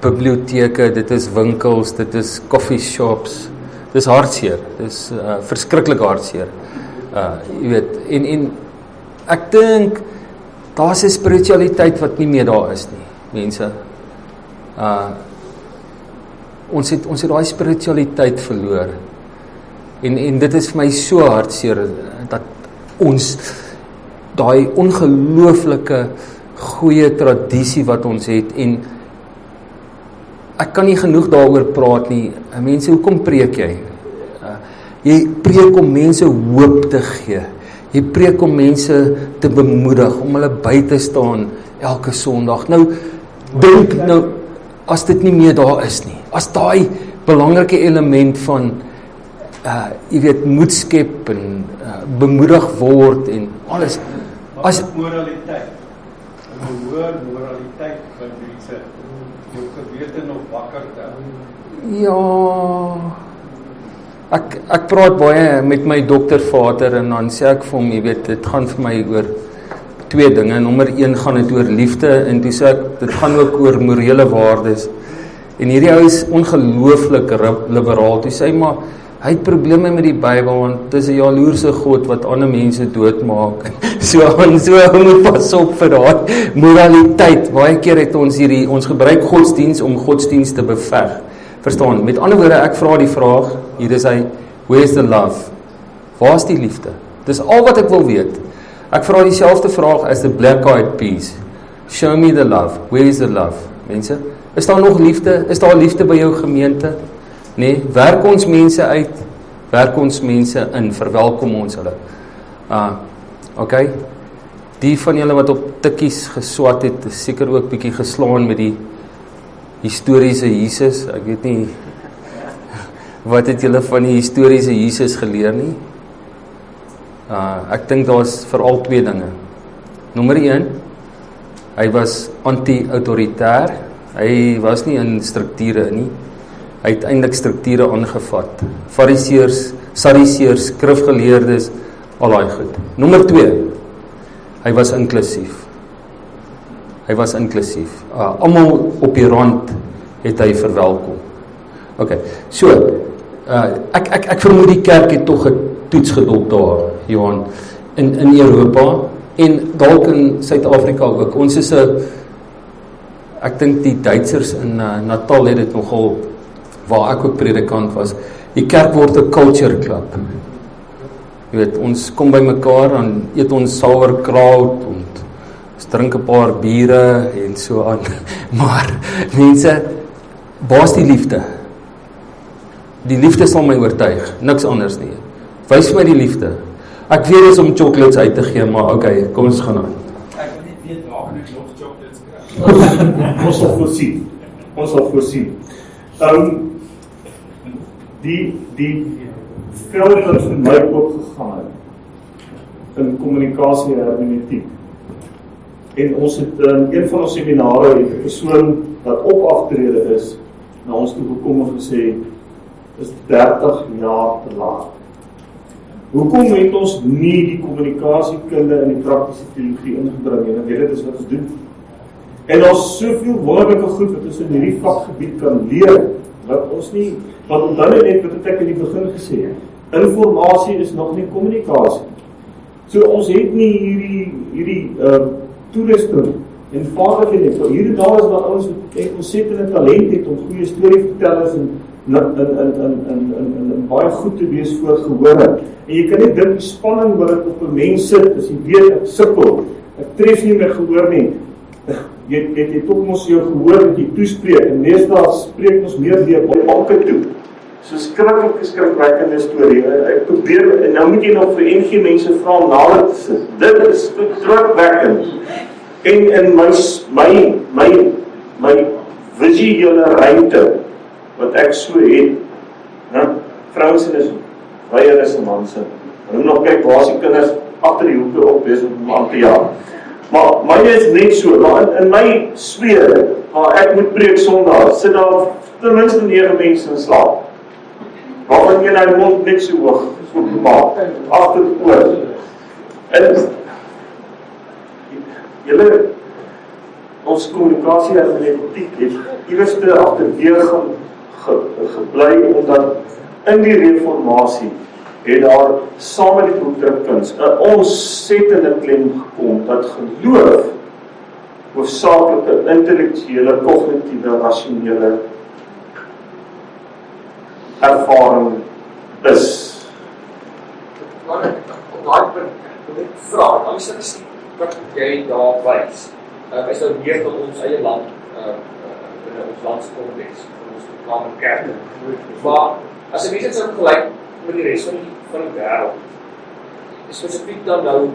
biblioteke, dit is winkels, dit is coffee shops. Dis hartseer. Dis verskriklik hartseer. Jy weet, en ek dink daar's 'n spiritualiteit wat nie meer daar is nie, mense. Ons het daai spiritualiteit verloor. En dit is vir my so hartseer dat ons daai ongelooflike goeie tradisie wat ons het, en ek kan nie genoeg daaroor praat nie. Mense, hoekom preek jy? Jy preek om mense hoop te gee. Jy preek om mense te bemoedig, om hulle by te staan elke Sondag. Nou, dink nou, as dit nie meer daar is nie, as daai belangrike element van, jy weet, moed skep en bemoedig word en alles, as moraliteit, 'n behoor moraliteit van mense, jou gewete nog wakker te hou. ja, ek praat baie met my doktervader en dan sê ek vir hom, jy weet, dit gaan vir my oor 2 dinge. Nommer 1 gaan dit oor liefde en toe sê ek, dit gaan ook oor morele waardes. En hierdie ou is ongelooflik liberaal. Toe sê hy, maar hy het probleme met die Bybel want dis 'n jaloerse God wat ander mense doodmaak. So moet pas op vir daai moraliteit. Baie keer het ons gebruik godsdiens om godsdiens te beveg. Verstaan? Met ander woorde, ek vra die vraag, hier is hy, where is the love? Waar is die liefde? Dis al wat ek wil weet. Ek vra dieselfde vraag as the Black Eyed Peas. Show me the love. Where is the love? Mense, is daar nog liefde? Is daar liefde by jou gemeente? Nee, werk ons mense uit, werk ons mense in, verwelkom ons hulle. Okay. Die van julle wat op tikkies geswat het, is seker ook bietjie geslaan met die historiese Jesus. Ek weet nie, wat het julle van die historiese Jesus geleer nie? Ek dink daar is veral 2 dinge. Nommer 1, hy was anti-autoritêr. Hy was nie in strukture nie. Hy het eintlik strukture aangevat. Fariseërs, Sadduseërs, skrifgeleerdes, al daai goed. Nommer 2, hy was inklusief. Hy was inklusief. Almal op die rand het hy verwelkom. Okay, so, ek vermoed die kerk het tog 'n toets gedop daar, Johan, in Europa en dalk in Suid-Afrika ook. Ons is ek dink die Duitsers in Natal het dit nogal, waar ek ook predikant was, die kerk word 'n culture club. Jy weet, ons kom by mekaar en eet ons sauerkraut en ons drink 'n paar biere en so aan. Maar mense, waar is die liefde? Die liefde sal my oortuig, niks anders nie. Wys my die liefde. Ek weet is om chocolates uit te gee, maar okay, kom ons gaan aan. Ek wil net weet waar kan ek nog chocolates kry? Ons sal voorsien. Ons sal voorsien. Die veld wat vir my opgegaan het in kommunikasie en hermeneutiek. En ons het een van ons seminare het 'n persoon wat op aftrede is na ons toe gekom en gesê, is 30 jaar te laat. Hoekom het ons nie die kommunikasiekunde en die praktiese teologie ingebring en ek weet dit is wat ons doen. En daar's soveel wonderlike goed wat ons in hierdie vakgebied kan leer, wat ons nie, wat onthou net wat ek in die begin gesê het. Informasie is nog nie kommunikasie. So ons het nie hierdie toerusting en vaardighede nie. Hierdie daar is wat ons ontsettende talent het om goeie storievertellers en baie goed te wees voor gehore. En jy kan nie dink die spanning wat dit op 'n mens sit, as jy weet ek sukkel, ek tref nie my gehoor nie. Jy tot ons jou gehoor dat jy toespreek, en meestal spreek ons meer deur banke toe. So skrikwekkende storie. Ek probeer, en nou moet jy nog vir NG mense vra om nader te sit. Dit is skrikwekkend. En in my visuele ruimte, wat ek so het, vrouens is weier as 'n man se. En hoe nog kyk, waar is die kinders agter die hoeke op wees om aan te jaag. Maar myne is net so, maar in my sfeer, waar ek moet preek Sondag, sit daar ten minste 9 mense in slaap. Waarvan jy nou mond net so hoog gemaak, agter die oor. En julle, ons kommunikasie hermeneutiek het iewers te agterweeg gebly, omdat in die reformatie het daar saam met die boekdrukkuns 'n ontsettende klem gekom dat geloof hoofsaaklike intellektuele, kognitiewe, rasionele ervaring is. Maar op daai punt wil ek vra, dan is dit wat jy daar wys. Is nou meer tot ons eie land, in ons landse konteks, ons kamerkerk. Maar as 'n mens dit sou vergelyk met die res van die wêreld, spesifiek dan nou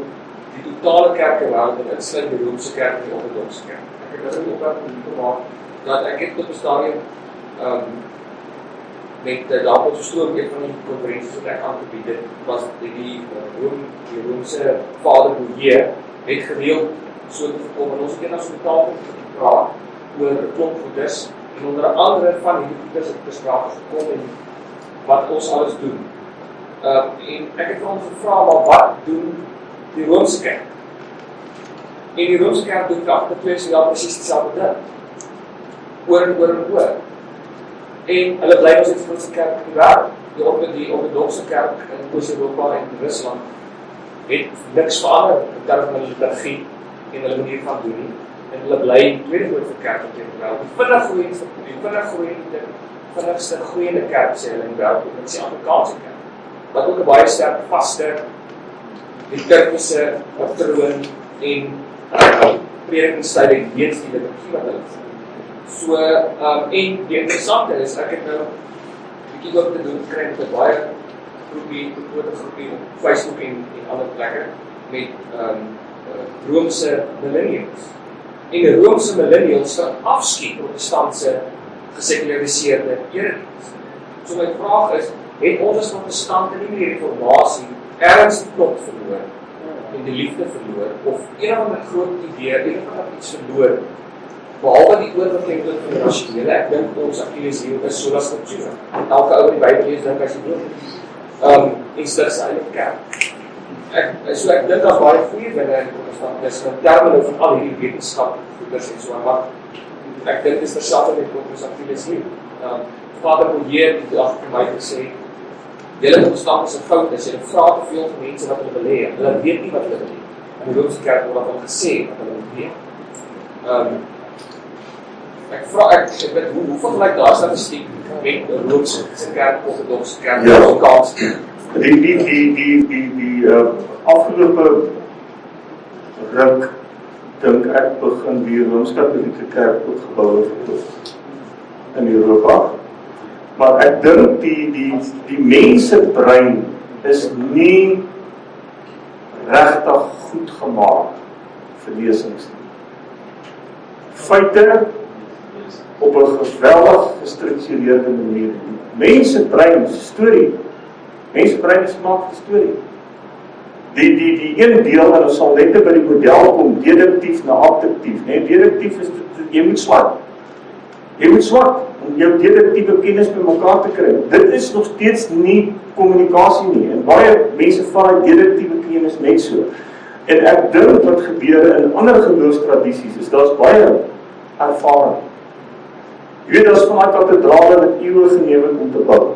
die totale kerke wêreld en insluit die Romeinse kerk en die Ortodokse kerk. Ek het dit ook wat gemaak dat ek het op 'n stadium met daar op gestoor een van die konferensies wat ek aangebied het, was die Romeinse vader Pierre het gereeld so te gekom en ons het eendag so 'n tafel gepraat oor 'n klomp goedes en onder andere van hierdie goedes het besprake gekom en wat ons alles doen. En ek het vir ons gevra, maar wat doen die Romeinse kerk? En die Romeinse kerk doen agter 2 jaar presies dieselfde ding. Oor en oor en oor. En hulle bly ons die grootste kerk in die wêreld. Die Ortodokse kerk in Oost-Europa en Rusland het niks verander in terme van hulle liturgie en hulle manier van doen nie. En hulle bly die tweede grootste kerk in die wêreld. Die vinnigste groeiende kerk sê hulle in die wêreld, dit is die Afrikaanse kerk. Wat ook 'n baie sterk vaste liturgiese patroon en predikingstyl en diensstyle liturgie wat hulle het. So, en die interessante is, ek het nou 'n bietjie ook te doen gekry met 'n baie groot groepie op Facebook en ander plekke met Romeinse millennials. En die Romeinse millennials verafskiet protestantse gesekulariseerde eredienste. So my vraag is, het ons as protestante nie meer die reformatie ergens die plot verloor en die liefde verloor, of een of ander groot idee, een of ander iets verloor, behalwe die oorbeklemming van die rasionele? Ek dink ons Achilleshiel is sola scriptura. Elke ou wat die Bybel lees, dink hy se dood. En stig sy eie kerk. Ek dink daar's baie goeie dinge in protestantisme, in terme van al hierdie wetenskap, goeders en so, maar ek dink dit is verselfde met ons Achilleshiel. Vader Pierre het die dag vir my gesê, julle protestante se fout is, julle vra te veel van mense wat hulle wil hê. Hulle weet nie wat hulle wil hê. In die Romeinse kerk word al gesê wat hulle wil hê. Ek weet, hoe vergelyk daar statistiek met die Romeinse kerk, Ortodokse kerk, die Afrikaanse kerk? Die afgelope ruk, dink ek, begin die Rooms-Katolieke kerk ook gebouw in Europa. Maar ek dink die mensebrein is nie regtig goed gemaak vir lesings nie. Feite op 'n geweldig gestruktureerde manier. Mensebrein is 'n storie. Mensebrein is gemaak vir 'n storie. Die een deel, en ons sal net by die model kom, deduktief na abduktief. Deduktief is, jy moet swat. Jy moet swat om jou deduktiewe kennis by mekaar te kry. Dit is nog steeds nie kommunikasie nie. En baie mense vat die deduktiewe kennis net so. En ek dink wat gebeur in ander geloofstradisies is, daar's baie ervaring. Jy weet, daar's van die kathedrale wat eeue geneem het om te bou.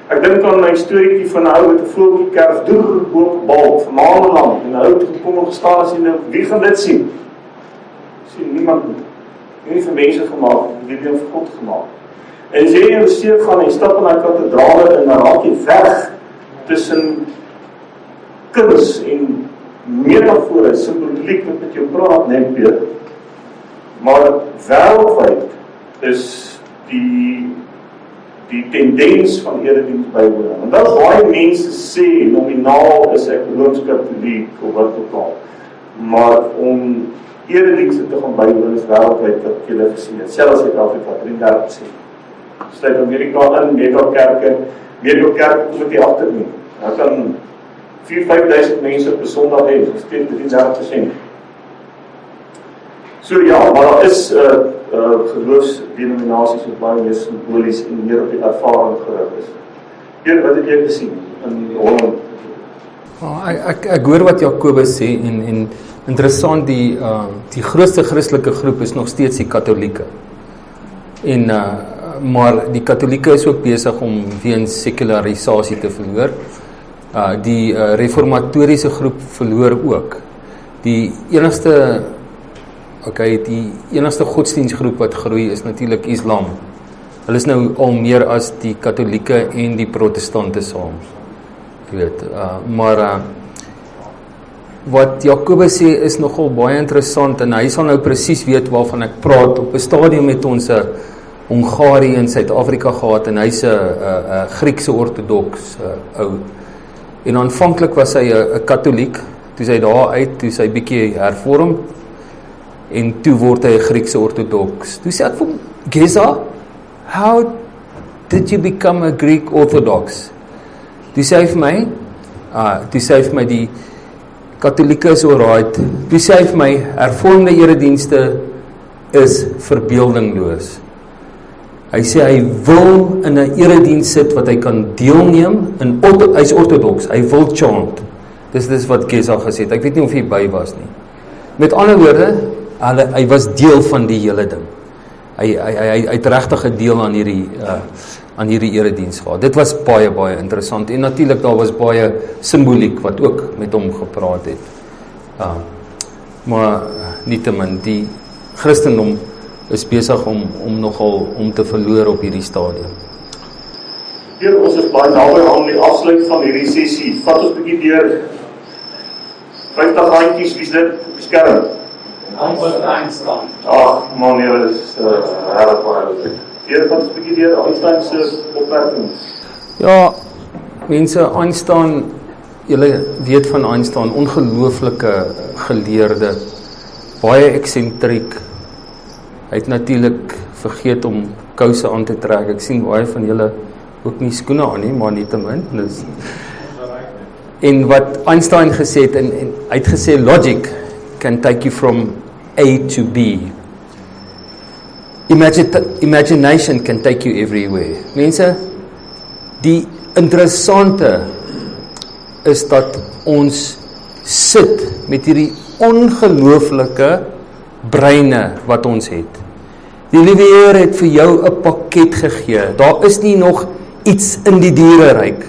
Ek dink aan my storieetjie van 'n ou met 'n voeltjie kerf boop bal vir maande lank en 'n ou het gekom en gestaan en sê, wie gaan dit sien? Sien niemand nie. Nie vir mense gemaak, dit het vir God gemaak. En as jy in die steek gaan en stap in die kathedrale en dan raak jy weg tussen kuns en metafore, simboliek met jou praat net weer. Maar wêreldwyd is die tendens van eredienste bywoning. En dat baie mense sê, nominaal is ek Rooms-Katoliek of wat ook al. Maar om eredienste te gaan bywoon is wêreldwyd wat julle gesien het. Selfs Suid-Afrika 33%. Sluit Amerika in, Metrokerk kom dit agter nie. Daar kan 4-5 mense op 'n Sondag hê, dis steeds 33%. So ja, maar daar is geloofsdenominasies wat baie meer simbolies en meer op die ervaring gerig is. Pierre, wat het jy gesien in Holland? Ek hoor wat Jakobus sê en interessant, die grootste Christelike groep is nog steeds die Katolieke. En maar die Katolieke is ook besig om weens sekularisasie te verloor. Die reformatoriese groep verloor ook. Die enigste godsdienstgroep wat groei is natuurlik Islam. Hulle is nou al meer as die Katolieke en die Protestante saam. Jy weet, maar wat Jakobus sê is nogal baie interessant en hy sal nou presies weet waarvan ek praat. Op 'n stadium het ons 'n Hongarië in Suid-Afrika gehad en hy's 'n Griekse ortodoks ou. En aanvanklik was hy 'n Katoliek, toe hy daar uit, toe hy bietjie hervorm, en toe word hy 'n Griekse orthodox. Toe sê ek vir hom, Geza, how did you become a Greek Orthodox? Toe sê hy vir my, die Katolieke is alright. Toe sê hy vir my, hervormde eredienste is verbeeldingloos. Hy sê hy wil in 'n erediens sit wat hy kan deelneem, hy's orthodox, hy wil chant. Dis wat Geza gesê het, ek weet nie of hy by was nie. Met ander woorde, hy was deel van die hele ding. Hy het regtig 'n deel aan hierdie erediens gehad. Dit was baie, baie interessant. En natuurlik, daar was baie simboliek wat ook met hom gepraat het. Maar nietemin, die Christendom is besig om nogal om te verloor op hierdie stadium. Pierre, ons is baie naby aan die afsluit van hierdie sessie. Vat ons 'n bietjie deur 50 handjies, wie's dit op die skerm? Einstein. Ag man, dit is regtig baie. Hier wat 'n bietjie deur Einstein se opmerkings. Ja, mense, Einstein, julle weet van Einstein, ongelooflike geleerde, baie eksentriek. Hy het natuurlik vergeet om kouse aan te trek. Ek sien baie van julle ook nie skoene aan nie, maar nietemin. En wat Einstein gesê het, en hy het gesê, logic can take you from A to B. Imagination can take you everywhere. Mense, die interessante is dat ons sit met hierdie ongelooflike breine wat ons het. Die liewe Here het vir jou 'n pakket gegee. Daar is nie nog iets in die diereryk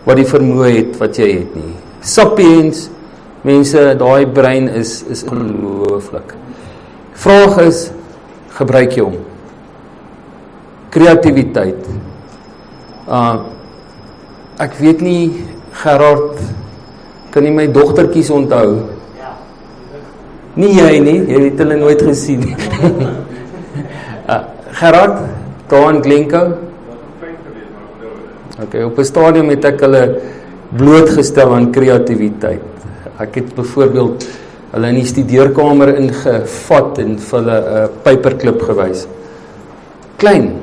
wat die vermoë het wat jy het nie. Sapiens, mense, daai brein is ongelooflik. Vraag is, gebruik jy hom? Kreatiwiteit. Ek weet nie, Gerard, kan jy my dogtertjies onthou? Nie jy nie, jy het hulle nooit gesien nie. Gerard, daar in Glencoe? Okay, op 'n stadium het ek hulle blootgestel aan kreatiwiteit. Ek het byvoorbeeld hulle in die studeerkamer ingevat en vir hulle 'n paperklip gewys. Klein,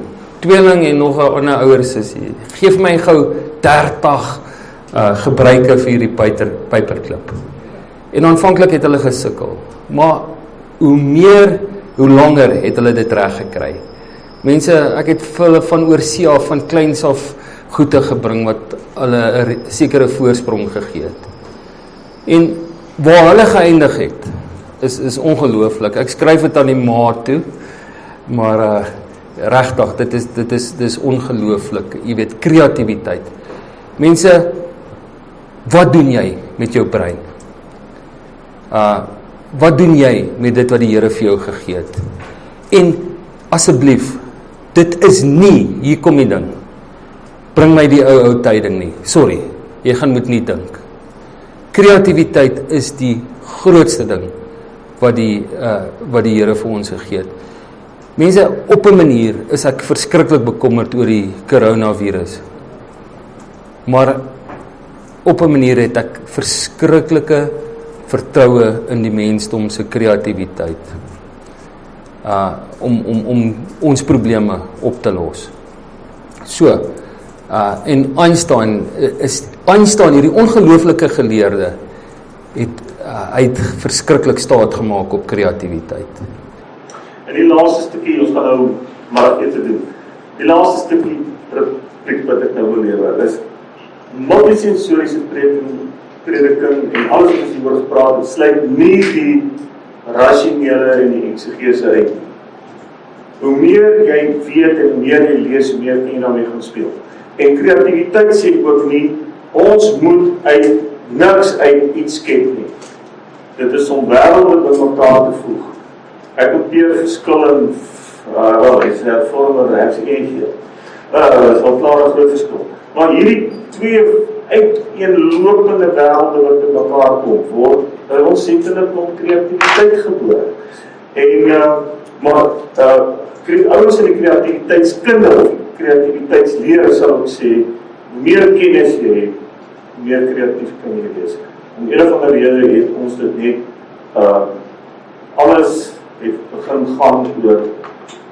tweeling en nog 'n ander ouer sussie. Geef my gou 30 gebruike vir hierdie paperklip. En aanvanklik het hulle gesukkel, maar hoe langer het hulle dit reg gekry. Mense, ek het vir hulle van oorsee af, van kleins af goede gebring wat hulle 'n sekere voorsprong gegee het. En waar hulle geëindig het, is ongelooflik. Ek skryf dit aan die ma toe, maar regtig, dit is ongelooflik. Jy weet, kreatiwiteit. Mense, wat doen jy met jou brein? Wat doen jy met dit wat die Here vir jou gegee het? En asseblief, dit is nie, hier kom die ding, bring my die ou tyding nie. Sorry, jy gaan moet nie dink. Kreatiwiteit is die grootste ding wat die Here vir ons gegee het. Mense, op 'n manier is ek verskriklik bekommerd oor die coronavirus. Maar op 'n manier het ek verskriklike vertroue in die mensdom se kreatiwiteit. Om ons probleme op te los. So, en Einstein, hierdie ongelooflike geleerde, hy het verskriklik staat gemaak op kreatiwiteit. En die laaste stukkie, ons gaan nou middagete doen. Die laaste stukkie repliek wat ek nou wil lewer, is multisensoriese prediking en alles wat ons hieroor gepraat het, sluit nie die rasionele en die eksegese uit. Hoe meer jy weet en hoe meer jy lees, hoe meer kan jy daarmee gaan speel. En kreatiwiteit sê ook nie, ons moet uit niks uit iets skep nie. Dit is om wêrelde bymekaar te voeg. Ek het Pierre verskil in, hy is hervormer, hy is eentjie. Dit is wel klaar 'n groot verskil. Maar hierdie twee uiteenlopende wêrelde wat by mekaar kom, word by ons sentende kom kreatiwiteit gebore. En, maar, ouens in die kreatiwiteitskunde of kreatiwiteitsleer sal ek sê, hoe meer kennis jy het, meer kreatief kan jy wees. Om een of ander rede het ons dit net, alles het begin gaan oor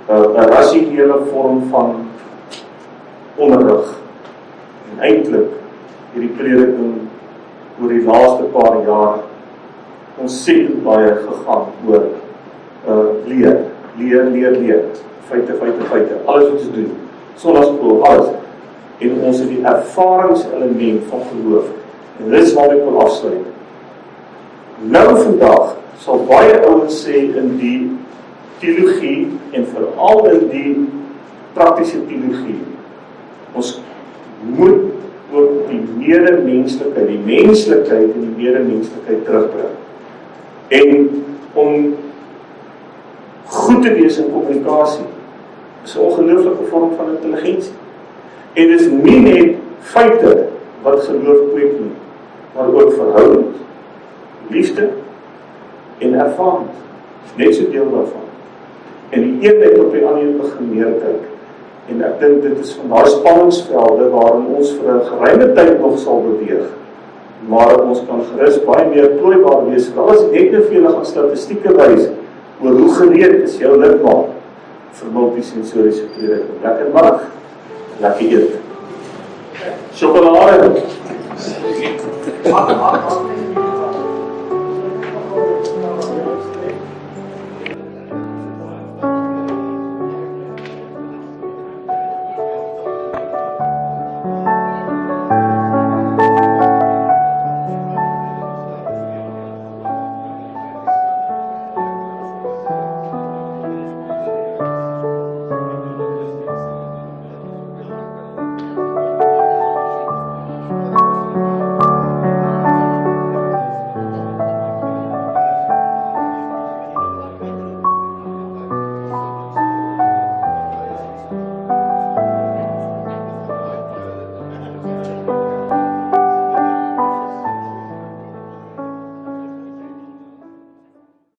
'n rasionele vorm van onderrig. En eintlik hierdie prediking oor die laaste paar jaar ontsettend baie gegaan oor leer. Feite, alles wat ons doen, sondagsskool, alles. En ons het die ervaringselement van geloof. En dit is wat ek wil afsluit. Nou vandag sal baie ouens sê in die teologie en veral in die praktiese teologie, ons moet ook die medemenslikheid, die menslikheid en die medemenslikheid terugbring. En om goed te wees in kommunikasie is 'n ongelooflike vorm van intelligensie. En dit is nie net feite wat geloof kweek nie, maar ook verhoudings, liefde en ervaring. Net so deel daarvan. En die een het op die ander begin neerkyk. En ek dink dit is van daai spanningsvelde waarin ons vir 'n geruime tyd nog sal beweeg. Maar ons kan gerus baie meer plooibaar wees. Daar is net te veel aan statistieke wys oor hoe gereed is jou liggaam vir multisensoriese prediking. Lekker middag, lekker eet. Sjokolade.